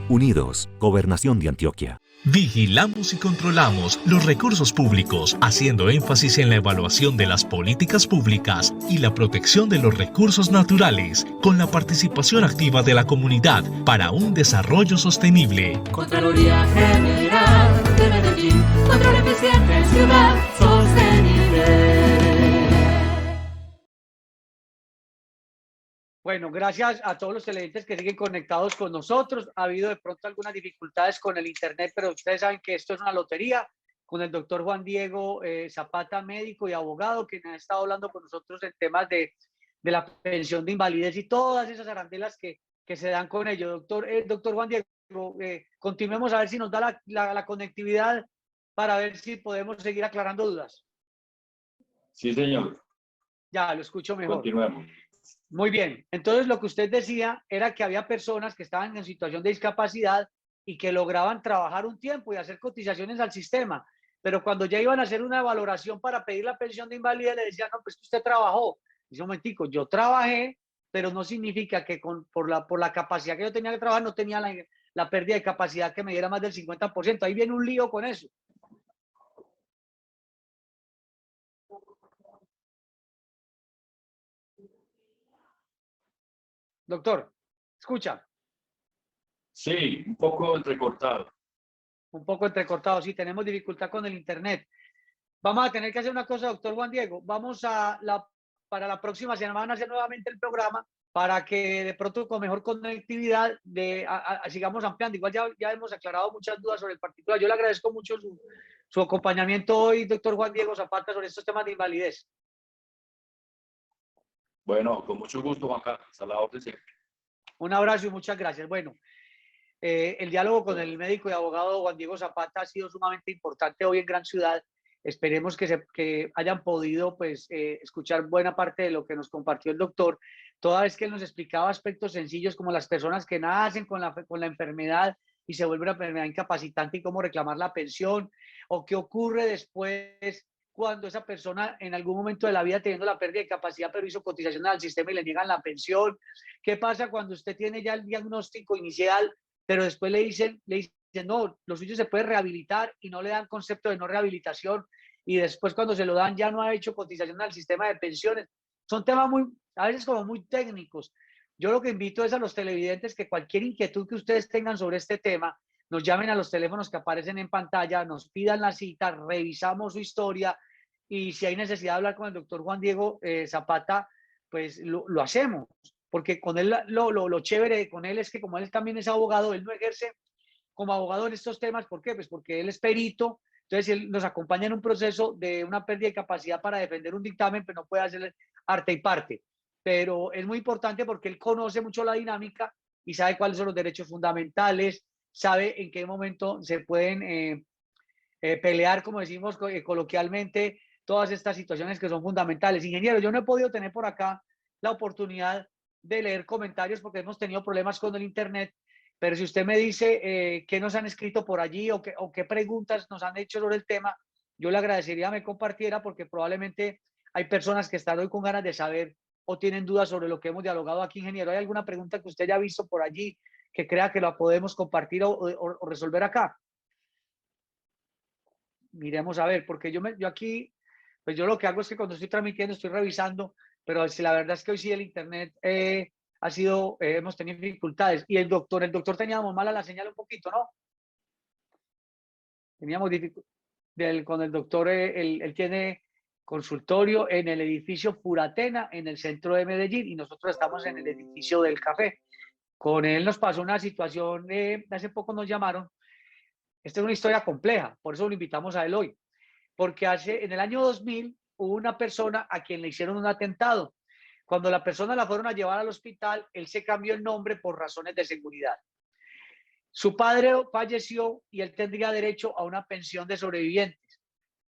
Unidos, Gobernación de Antioquia. Vigilamos y controlamos los recursos públicos, haciendo énfasis en la evaluación de las políticas públicas y la protección de los recursos naturales, con la participación activa de la comunidad para un desarrollo sostenible. Contraloría General de Medellín, control eficiente en ciudad sostenible. Bueno, gracias a todos los televidentes que siguen conectados con nosotros. Ha habido de pronto algunas dificultades con el internet, pero ustedes saben que esto es una lotería. Con el doctor Juan Diego Zapata, médico y abogado, quien ha estado hablando con nosotros en temas de la pensión de invalidez y todas esas arandelas que se dan con ello. Doctor Juan Diego, continuemos a ver si nos da la conectividad para ver si podemos seguir aclarando dudas. Sí, señor. Ya, lo escucho mejor. Continuemos. Muy bien, entonces lo que usted decía era que había personas que estaban en situación de discapacidad y que lograban trabajar un tiempo y hacer cotizaciones al sistema, pero cuando ya iban a hacer una valoración para pedir la pensión de invalidez le decían, no, pues usted trabajó. Dice, un momentico, yo trabajé, pero no significa que por la capacidad que yo tenía que trabajar no tenía la pérdida de capacidad que me diera más del 50%. Ahí viene un lío con eso. Doctor, escucha. Sí, un poco entrecortado. Un poco entrecortado, sí, tenemos dificultad con el internet. Vamos a tener que hacer una cosa, doctor Juan Diego. Para la próxima semana hacer nuevamente el programa para que de pronto con mejor conectividad sigamos ampliando. Igual ya hemos aclarado muchas dudas sobre el particular. Yo le agradezco mucho su acompañamiento hoy, doctor Juan Diego Zapata, sobre estos temas de invalidez. Bueno, con mucho gusto, Juan Carlos. A la orden siempre. Un abrazo y muchas gracias. Bueno, el diálogo con el médico y abogado Juan Diego Zapata ha sido sumamente importante hoy en Gran Ciudad. Esperemos que hayan podido escuchar buena parte de lo que nos compartió el doctor, toda vez que él nos explicaba aspectos sencillos como las personas que nacen con la enfermedad y se vuelve una enfermedad incapacitante y cómo reclamar la pensión, o qué ocurre después cuando esa persona en algún momento de la vida teniendo la pérdida de capacidad pero hizo cotización al sistema y le niegan la pensión. ¿Qué pasa cuando usted tiene ya el diagnóstico inicial pero después le dicen no, lo suyo se puede rehabilitar y no le dan concepto de no rehabilitación, y después cuando se lo dan ya no ha hecho cotización al sistema de pensiones? Son temas a veces como muy técnicos. Yo lo que invito es a los televidentes que cualquier inquietud que ustedes tengan sobre este tema, nos llamen a los teléfonos que aparecen en pantalla, nos pidan la cita, revisamos su historia, y si hay necesidad de hablar con el doctor Juan Diego Zapata, pues lo hacemos, porque con él lo chévere con él es que como él también es abogado, él no ejerce como abogado en estos temas. ¿Por qué? Pues porque él es perito, entonces él nos acompaña en un proceso de una pérdida de capacidad para defender un dictamen, pero no puede hacer arte y parte. Pero es muy importante porque él conoce mucho la dinámica y sabe cuáles son los derechos fundamentales, sabe en qué momento se pueden pelear, como decimos coloquialmente, todas estas situaciones que son fundamentales. Ingeniero, yo no he podido tener por acá la oportunidad de leer comentarios porque hemos tenido problemas con el internet, pero si usted me dice qué nos han escrito por allí o qué preguntas nos han hecho sobre el tema, yo le agradecería me compartiera, porque probablemente hay personas que están hoy con ganas de saber o tienen dudas sobre lo que hemos dialogado aquí, ingeniero. ¿Hay alguna pregunta que usted ya ha visto por allí que crea que la podemos compartir o resolver acá? Miremos a ver, porque yo aquí, pues yo lo que hago es que cuando estoy transmitiendo estoy revisando, pero si la verdad es que hoy sí el internet hemos tenido dificultades. Y el doctor teníamos mala la señal un poquito, ¿no? Teníamos dificultades con el doctor, él tiene consultorio en el edificio Furatena, en el centro de Medellín, y nosotros estamos en el edificio del Café. Con él nos pasó una situación, hace poco nos llamaron. Esta es una historia compleja, por eso lo invitamos a él hoy, porque en el año 2000 hubo una persona a quien le hicieron un atentado. Cuando la persona la fueron a llevar al hospital, él se cambió el nombre por razones de seguridad. Su padre falleció y él tendría derecho a una pensión de sobrevivientes.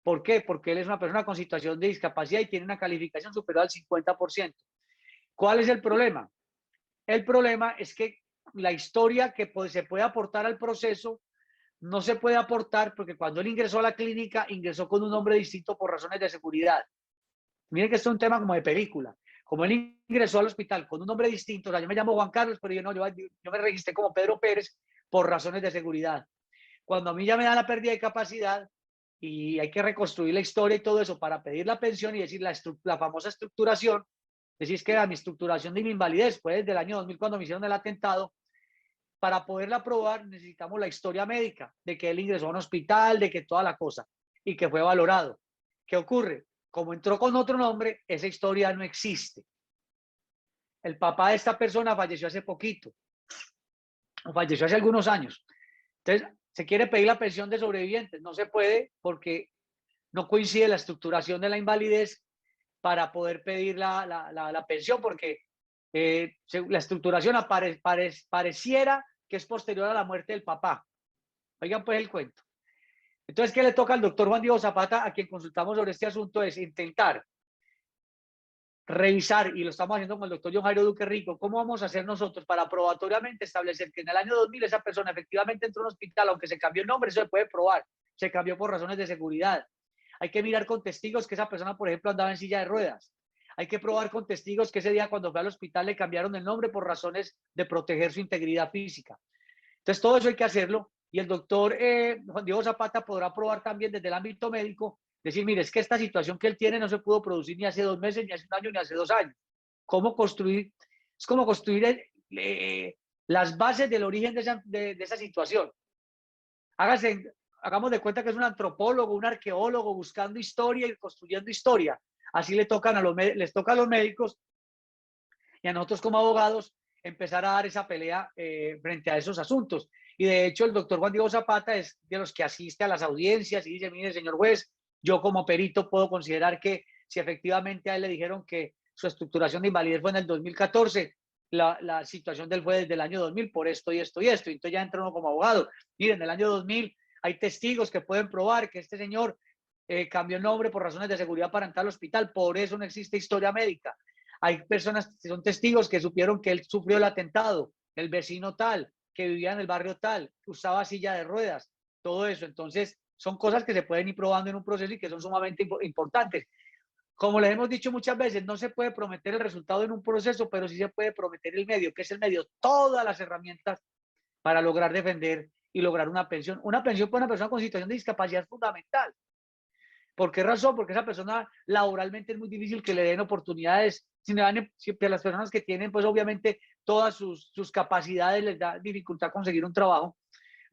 ¿Por qué? Porque él es una persona con situación de discapacidad y tiene una calificación superior al 50%. ¿Cuál es el problema? El problema es que la historia que se puede aportar al proceso no se puede aportar porque cuando él ingresó a la clínica, ingresó con un nombre distinto por razones de seguridad. Miren que esto es un tema como de película. Como él ingresó al hospital con un nombre distinto, o sea, yo me llamo Juan Carlos, pero yo me registré como Pedro Pérez por razones de seguridad. Cuando a mí ya me da la pérdida de capacidad y hay que reconstruir la historia y todo eso para pedir la pensión y decir la famosa estructuración, decís que mi estructuración de mi invalidez fue desde el año 2000 cuando me hicieron el atentado. Para poderla aprobar necesitamos la historia médica, de que él ingresó a un hospital, de que toda la cosa, y que fue valorado. ¿Qué ocurre? Como entró con otro nombre, esa historia no existe. El papá de esta persona falleció hace poquito, o falleció hace algunos años. Entonces, se quiere pedir la pensión de sobrevivientes. No se puede porque no coincide la estructuración de la invalidez para poder pedir la pensión, porque la estructuración pareciera que es posterior a la muerte del papá. Oigan pues el cuento. Entonces, ¿qué le toca al doctor Juan Diego Zapata, a quien consultamos sobre este asunto? Es intentar revisar, y lo estamos haciendo con el doctor John Jairo Duque Rico, cómo vamos a hacer nosotros para probatoriamente establecer que en el año 2000 esa persona efectivamente entró a un hospital, aunque se cambió el nombre, eso se puede probar, se cambió por razones de seguridad. Hay que mirar con testigos que esa persona, por ejemplo, andaba en silla de ruedas. Hay que probar con testigos que ese día cuando fue al hospital le cambiaron el nombre por razones de proteger su integridad física. Entonces, todo eso hay que hacerlo y el doctor Juan Diego Zapata podrá probar también desde el ámbito médico, decir, mire, es que esta situación que él tiene no se pudo producir ni hace 2 meses, ni hace 1 año, ni hace 2 años. ¿Cómo construir? Es como construir las bases del origen de esa situación. Hagamos de cuenta que es un antropólogo, un arqueólogo buscando historia y construyendo historia. Así les toca a los médicos y a nosotros como abogados empezar a dar esa pelea frente a esos asuntos. Y de hecho el doctor Juan Diego Zapata es de los que asiste a las audiencias y dice, mire, señor juez, yo como perito puedo considerar que si efectivamente a él le dijeron que su estructuración de invalidez fue en el 2014, la situación de él fue desde el año 2000 por esto y esto y esto. Y entonces ya entra uno como abogado. Miren, en el año 2000 hay testigos que pueden probar que este señor cambió el nombre por razones de seguridad para entrar al hospital, por eso no existe historia médica. Hay personas que son testigos que supieron que él sufrió el atentado, el vecino tal, que vivía en el barrio tal, que usaba silla de ruedas, todo eso. Entonces, son cosas que se pueden ir probando en un proceso y que son sumamente importantes. Como les hemos dicho muchas veces, no se puede prometer el resultado en un proceso, pero sí se puede prometer el medio, que es el medio, todas las herramientas para lograr defender y lograr una pensión. Una pensión para una persona con situación de discapacidad es fundamental. ¿Por qué razón? Porque esa persona laboralmente es muy difícil que le den oportunidades. Si a las personas que tienen, pues obviamente todas sus capacidades les da dificultad conseguir un trabajo.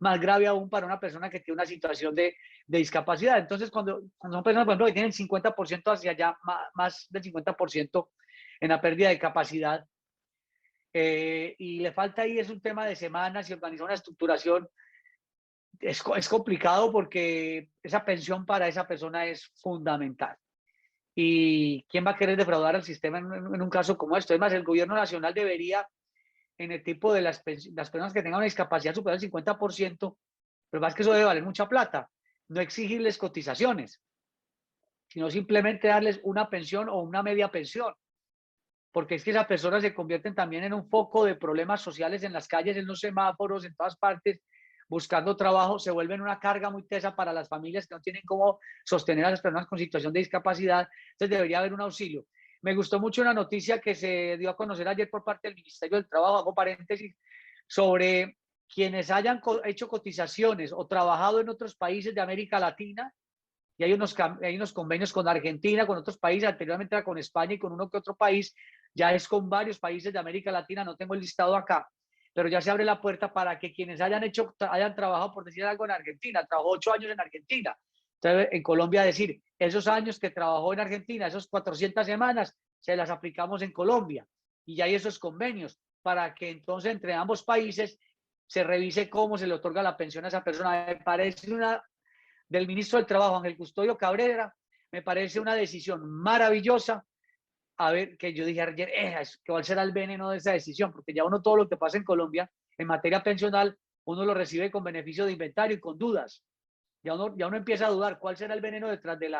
Más grave aún para una persona que tiene una situación de discapacidad. Entonces, cuando son personas, por ejemplo, que tienen 50% hacia allá, más del 50% en la pérdida de capacidad, y le falta ahí, es un tema de semanas y organizar una estructuración, es complicado porque esa pensión para esa persona es fundamental. ¿Y quién va a querer defraudar al sistema en un caso como esto? Es más, el gobierno nacional debería, en el tipo de las personas que tengan una discapacidad superior al 50%, pero más que eso debe valer mucha plata, no exigirles cotizaciones, sino simplemente darles una pensión o una media pensión, porque es que esas personas se convierten también en un foco de problemas sociales en las calles, en los semáforos, en todas partes, buscando trabajo, se vuelven una carga muy tesa para las familias que no tienen cómo sostener a las personas con situación de discapacidad. Entonces debería haber un auxilio. Me gustó mucho una noticia que se dio a conocer ayer por parte del Ministerio del Trabajo, hago paréntesis, sobre quienes hayan hecho cotizaciones o trabajado en otros países de América Latina, y hay unos convenios con Argentina, con otros países, anteriormente era con España y con uno que otro país, ya es con varios países de América Latina, no tengo el listado acá, pero ya se abre la puerta para que quienes hayan trabajado, por decir algo, en Argentina, trabajó 8 años en Argentina, entonces en Colombia decir, esos años que trabajó en Argentina, esos 400 semanas, se las aplicamos en Colombia, y ya hay esos convenios, para que entonces entre ambos países se revise cómo se le otorga la pensión a esa persona. Me parece del ministro del Trabajo, Ángel Custodio Cabrera, me parece una decisión maravillosa. A ver, que yo dije ayer, ¿cuál será el veneno de esa decisión? Porque ya uno todo lo que pasa en Colombia en materia pensional, uno lo recibe con beneficio de inventario y con dudas. Ya uno empieza a dudar cuál será el veneno detrás de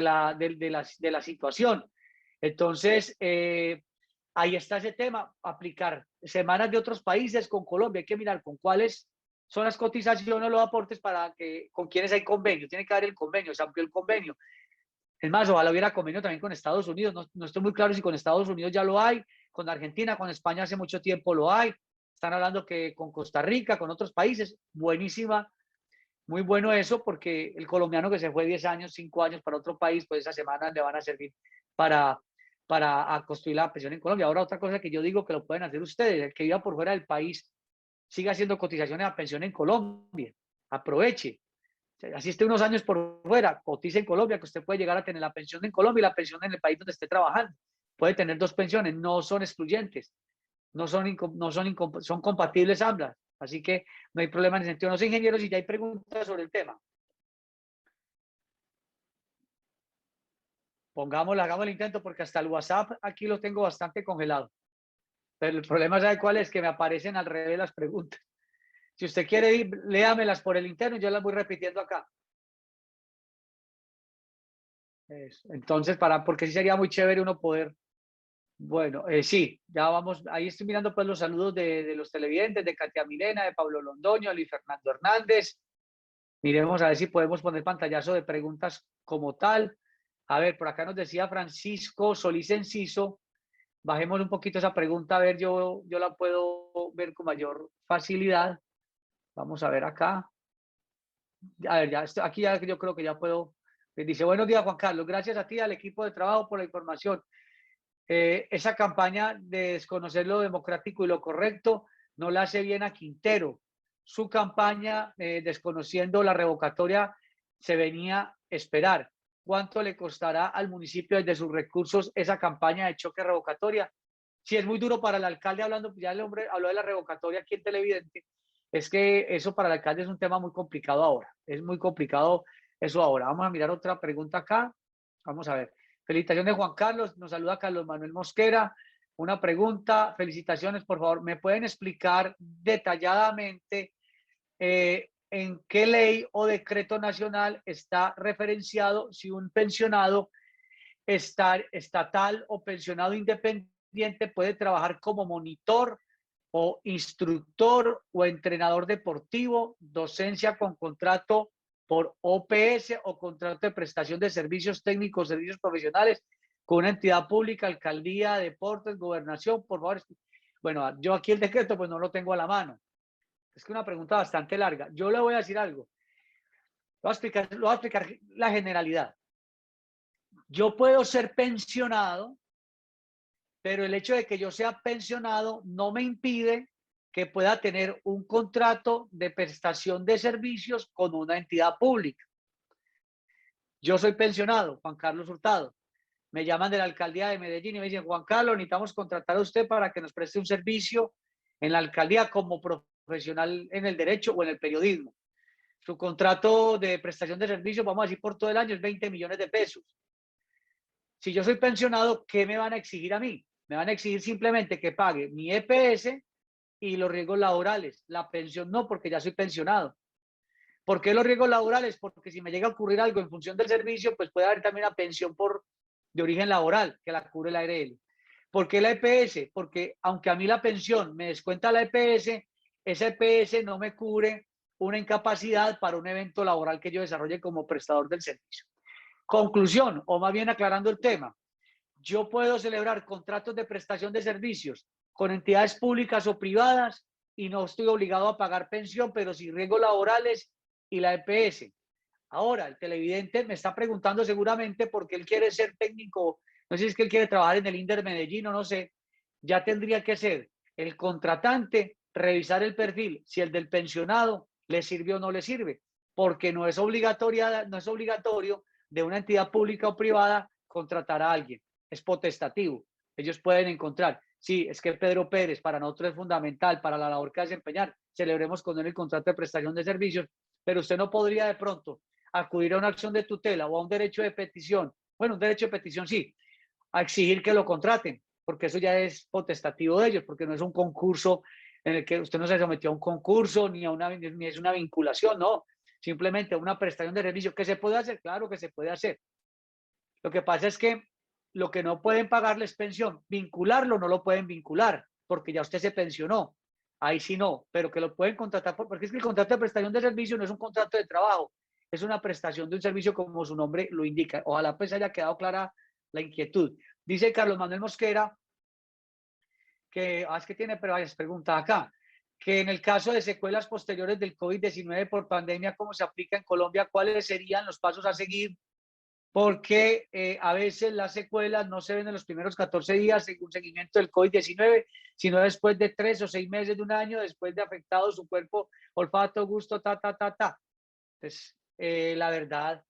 la situación. Entonces, ahí está ese tema, aplicar semanas de otros países con Colombia. Hay que mirar con cuáles son las cotizaciones o los aportes con quienes hay convenio. Tiene que haber el convenio, se amplió el convenio. Es más, ojalá hubiera convenio también con Estados Unidos. No estoy muy claro si con Estados Unidos ya lo hay, con Argentina, con España hace mucho tiempo lo hay. Están hablando que con Costa Rica, con otros países. Buenísima Muy bueno eso, porque el colombiano que se fue 10 años, 5 años para otro país, pues esas semanas le van a servir para, para construir la pensión en Colombia. Ahora, otra cosa que yo digo que lo pueden hacer ustedes, el que viva por fuera del país, siga haciendo cotizaciones a pensión en Colombia. Aproveche. Así esté unos años por fuera, cotice en Colombia, que usted puede llegar a tener la pensión en Colombia y la pensión en el país donde esté trabajando. Puede tener dos pensiones, no son excluyentes, son compatibles ambas. Así que no hay problema en ese sentido. No sé, ingenieros, si ya hay preguntas sobre el tema. Hagamos el intento, porque hasta el WhatsApp aquí lo tengo bastante congelado. Pero el problema, ¿sabe cuál es? Que me aparecen al revés las preguntas. Si usted quiere, léamelas por el interno y yo las voy repitiendo acá. Entonces, porque sí sería muy chévere uno poder. Bueno, sí, ya vamos. Ahí estoy mirando pues los saludos de los televidentes, de Katia Milena, de Pablo Londoño, Luis Fernando Hernández. Miremos a ver si podemos poner pantallazo de preguntas como tal. A ver, por acá nos decía Francisco Solís Enciso. Bajemos un poquito esa pregunta, a ver, yo la puedo ver con mayor facilidad. Vamos a ver acá. A ver, aquí ya yo creo que ya puedo. Dice, buenos días, Juan Carlos. Gracias a ti, al equipo de trabajo, por la información. Esa campaña de desconocer lo democrático y lo correcto no la hace bien a Quintero. Su campaña, desconociendo la revocatoria, se venía a esperar. ¿Cuánto le costará al municipio desde sus recursos esa campaña de choque revocatoria? Si es muy duro para el alcalde, hablando, ya el hombre habló de la revocatoria aquí en Televidente, es que eso para el alcalde es un tema muy complicado ahora. Es muy complicado eso ahora. Vamos a mirar otra pregunta acá. Vamos a ver. Felicitaciones, Juan Carlos. Nos saluda Carlos Manuel Mosquera. Una pregunta. Felicitaciones, por favor. ¿Me pueden explicar detalladamente en qué ley o decreto nacional está referenciado si un pensionado estatal o pensionado independiente puede trabajar como monitor o instructor o entrenador deportivo, docencia con contrato por OPS o contrato de prestación de servicios técnicos, servicios profesionales con una entidad pública, alcaldía, deportes, gobernación? Por favor. Bueno, yo aquí el decreto pues no lo tengo a la mano. Es que una pregunta bastante larga. Yo le voy a decir algo. Lo voy a explicar la generalidad. Yo puedo ser pensionado, pero el hecho de que yo sea pensionado no me impide que pueda tener un contrato de prestación de servicios con una entidad pública. Yo soy pensionado, Juan Carlos Hurtado. Me llaman de la alcaldía de Medellín y me dicen, Juan Carlos, necesitamos contratar a usted para que nos preste un servicio en la alcaldía como profesional en el derecho o en el periodismo. Su contrato de prestación de servicios, vamos a decir, por todo el año es 20 millones de pesos. Si yo soy pensionado, ¿qué me van a exigir a mí? Me van a exigir simplemente que pague mi EPS y los riesgos laborales. La pensión no, porque ya soy pensionado. ¿Por qué los riesgos laborales? Porque si me llega a ocurrir algo en función del servicio, pues puede haber también una pensión de origen laboral que la cubre la ARL. ¿Por qué la EPS? Porque aunque a mí la pensión me descuenta la EPS, esa EPS no me cubre una incapacidad para un evento laboral que yo desarrolle como prestador del servicio. Conclusión, o más bien aclarando el tema, yo puedo celebrar contratos de prestación de servicios con entidades públicas o privadas y no estoy obligado a pagar pensión, pero sí riesgos laborales y la EPS. Ahora, el televidente me está preguntando seguramente porque él quiere ser técnico, no sé si es que él quiere trabajar en el INDER Medellín o no sé, ya tendría que ser el contratante, revisar el perfil, si el del pensionado le sirve o no le sirve, porque no es obligatorio de una entidad pública o privada contratar a alguien, es potestativo. Ellos pueden encontrar, sí, es que Pedro Pérez para nosotros es fundamental para la labor que va a desempeñar, celebremos con él el contrato de prestación de servicios, pero usted no podría de pronto acudir a una acción de tutela o a un derecho de petición, bueno, un derecho de petición sí, a exigir que lo contraten, porque eso ya es potestativo de ellos, porque no es un concurso en el que usted no se sometió a un concurso ni es una vinculación, no, simplemente una prestación de servicio. ¿Que se puede hacer? Claro que se puede hacer. Lo que pasa es que lo que no pueden pagarles pensión, vincularlo no lo pueden vincular, porque ya usted se pensionó, ahí sí no, pero que lo pueden contratar, porque es que el contrato de prestación de servicio no es un contrato de trabajo, es una prestación de un servicio como su nombre lo indica. Ojalá pues haya quedado clara la inquietud. Dice Carlos Manuel Mosquera que, es que tiene varias preguntas acá, que en el caso de secuelas posteriores del COVID-19 por pandemia, como se aplica en Colombia, cuáles serían los pasos a seguir, porque a veces las secuelas no se ven en los primeros 14 días según seguimiento del COVID-19, sino después de 3 o 6 meses de un año, después de afectado su cuerpo, olfato, gusto, Entonces, la verdad,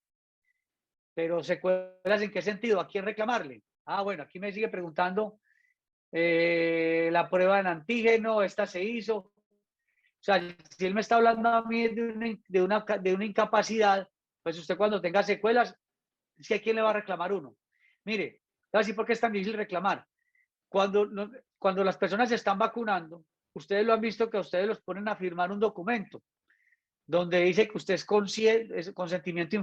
pero secuelas ¿en qué sentido? ¿A quién reclamarle? Ah, bueno, aquí me sigue preguntando la prueba en antígeno, esta se hizo. O sea, si él me está hablando a mí de una incapacidad, pues usted cuando tenga secuelas, es que ¿a quién le va a reclamar uno? Mire, voy a decir por qué es tan difícil reclamar. Cuando las personas se están vacunando, ustedes lo han visto que a ustedes los ponen a firmar un documento donde dice que usted es consentimiento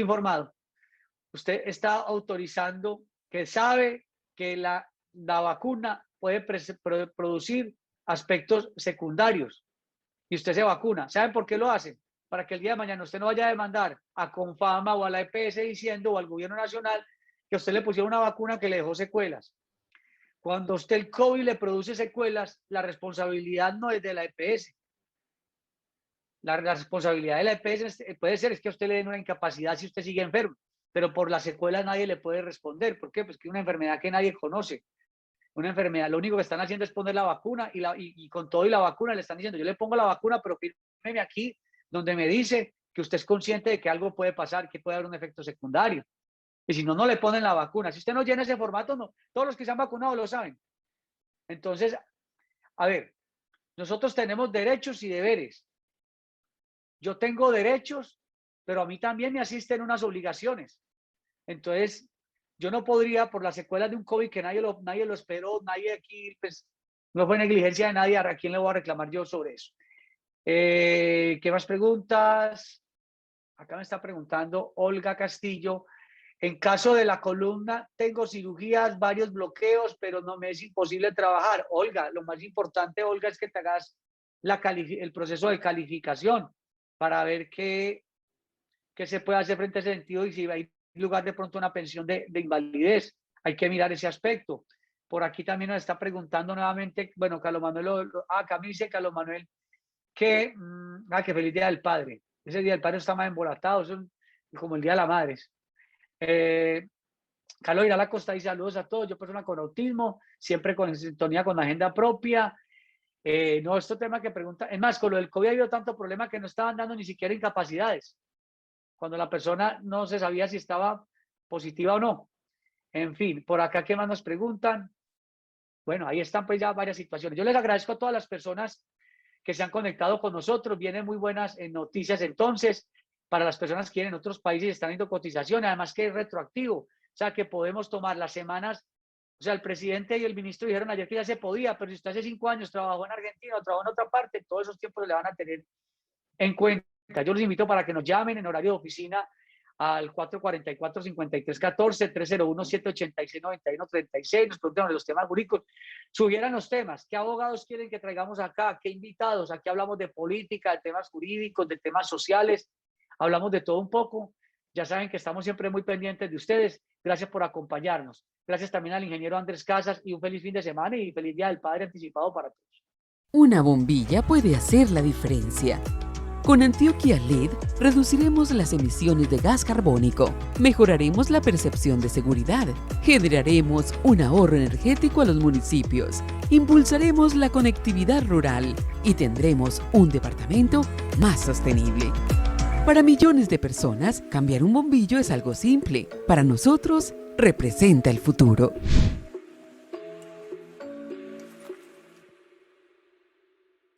informado. Usted está autorizando que sabe que la vacuna puede producir aspectos secundarios y usted se vacuna. ¿Saben por qué lo hacen? Para que el día de mañana usted no vaya a demandar a Confama o a la EPS diciendo o al gobierno nacional que a usted le pusieron una vacuna que le dejó secuelas. Cuando a usted el COVID le produce secuelas, la responsabilidad no es de la EPS. La responsabilidad de la EPS puede ser que a usted le den una incapacidad si usted sigue enfermo, pero por las secuelas nadie le puede responder. ¿Por qué? Pues que es una enfermedad que nadie conoce. Una enfermedad, lo único que están haciendo es poner la vacuna y con todo y la vacuna le están diciendo, yo le pongo la vacuna, pero fírmeme aquí donde me dice que usted es consciente de que algo puede pasar, que puede haber un efecto secundario. Y si no, no le ponen la vacuna. Si usted no llena ese formato, no. Todos los que se han vacunado lo saben. Entonces, a ver, nosotros tenemos derechos y deberes. Yo tengo derechos, pero a mí también me asisten unas obligaciones. Entonces, yo no podría, por las secuelas de un COVID que nadie lo esperó, nadie aquí, pues, no fue negligencia de nadie, ¿a quién le voy a reclamar yo sobre eso? ¿Qué más preguntas? Acá me está preguntando Olga Castillo. En caso de la columna, tengo cirugías, varios bloqueos, pero no me es imposible trabajar. Olga, lo más importante, Olga, es que te hagas el proceso de calificación para ver qué se puede hacer frente a ese sentido y si hay lugar de pronto una pensión de invalidez. Hay que mirar ese aspecto. Por aquí también nos está preguntando nuevamente, bueno, Carlos Manuel, acá me dice Carlos Manuel que feliz Día del Padre. Ese Día del Padre está más embolatado, es como el Día de la Madre. Carlos Irala Costa dice saludos a todos, yo persona con autismo, siempre con sintonía con la agenda propia. No, este tema que pregunta, es más, con lo del COVID ha habido tanto problema que no estaban dando ni siquiera incapacidades, cuando la persona no se sabía si estaba positiva o no. En fin, por acá, ¿qué más nos preguntan? Bueno, ahí están pues ya varias situaciones. Yo les agradezco a todas las personas que se han conectado con nosotros. Vienen muy buenas noticias entonces para las personas que en otros países están viendo cotización, además que es retroactivo, o sea que podemos tomar las semanas. O sea, el presidente y el ministro dijeron ayer que ya se podía, pero si usted hace 5 años trabajó en Argentina o trabajó en otra parte, todos esos tiempos le van a tener en cuenta. Yo los invito para que nos llamen en horario de oficina al 444-5314, 301-786-9136, nos preguntan de los temas jurídicos, subieran los temas, qué abogados quieren que traigamos acá, qué invitados, aquí hablamos de política, de temas jurídicos, de temas sociales, hablamos de todo un poco. Ya saben que estamos siempre muy pendientes de ustedes. Gracias por acompañarnos. Gracias también al ingeniero Andrés Casas y un feliz fin de semana y feliz Día del Padre anticipado para todos. Una bombilla puede hacer la diferencia. Con Antioquia LED reduciremos las emisiones de gas carbónico, mejoraremos la percepción de seguridad, generaremos un ahorro energético a los municipios, impulsaremos la conectividad rural y tendremos un departamento más sostenible. Para millones de personas, cambiar un bombillo es algo simple. Para nosotros, representa el futuro.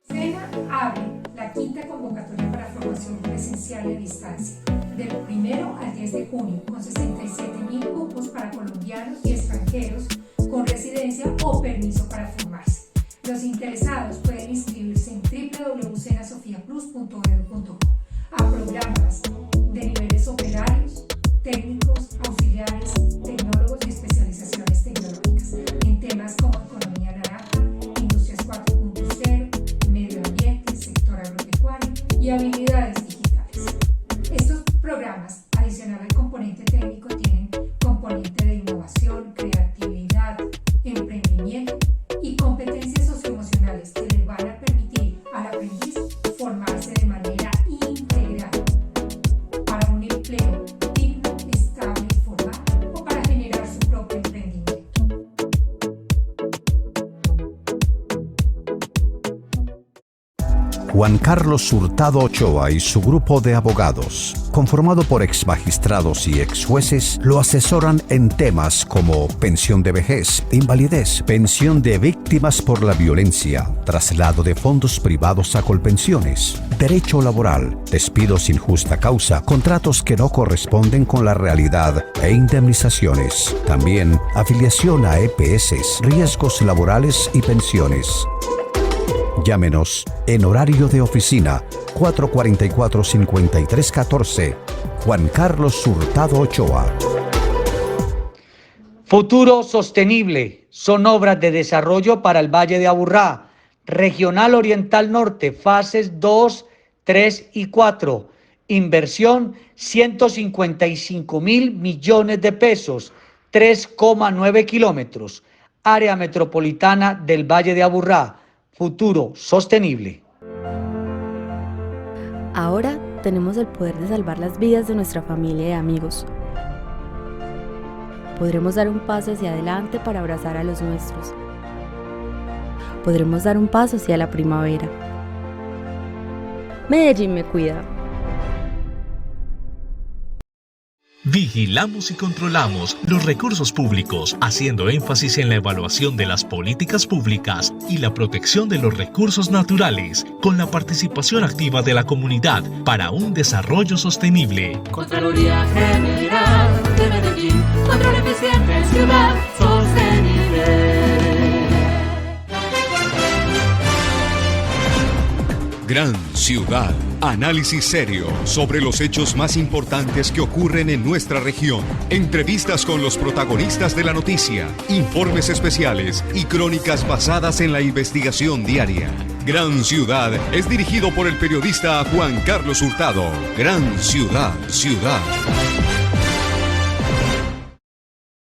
SENA abre la quinta convocatoria para formación presencial y a distancia, del 1 al 10 de junio, con 67.000 cupos para colombianos y extranjeros con residencia o permiso para formarse. Los interesados pueden inscribirse en www.senasofiaplus.edu.co a programas de niveles operarios, técnicos, auxiliares, tecnólogos y especializaciones tecnológicas en temas como economía naranja, industrias 4.0, medio ambiente, sector agropecuario y habilidades digitales. Estos programas, adicional al componente técnico, tienen componente de innovación, creatividad, emprendimiento Juan Carlos Hurtado Ochoa y su grupo de abogados, conformado por exmagistrados y exjueces, lo asesoran en temas como pensión de vejez, invalidez, pensión de víctimas por la violencia, traslado de fondos privados a Colpensiones, derecho laboral, despidos sin justa causa, contratos que no corresponden con la realidad e indemnizaciones. También afiliación a EPS, riesgos laborales y pensiones. Llámenos en horario de oficina 444-5314. Juan Carlos Hurtado Ochoa. Futuro Sostenible son obras de desarrollo para el Valle de Aburrá, Regional Oriental Norte, fases 2, 3 y 4. Inversión 155.000 millones de pesos, 3,9 kilómetros. Área metropolitana del Valle de Aburrá. Futuro Sostenible. Ahora tenemos el poder de salvar las vidas de nuestra familia y amigos. Podremos dar un paso hacia adelante para abrazar a los nuestros. Podremos dar un paso hacia la primavera. Medellín me cuida. Vigilamos y controlamos los recursos públicos, haciendo énfasis en la evaluación de las políticas públicas y la protección de los recursos naturales, con la participación activa de la comunidad para un desarrollo sostenible. Contraloría General de Medellín, control eficiente, ciudad sostenible. Gran Ciudad. Análisis serio sobre los hechos más importantes que ocurren en nuestra región. Entrevistas con los protagonistas de la noticia, informes especiales y crónicas basadas en la investigación diaria. Gran Ciudad es dirigido por el periodista Juan Carlos Hurtado. Gran Ciudad.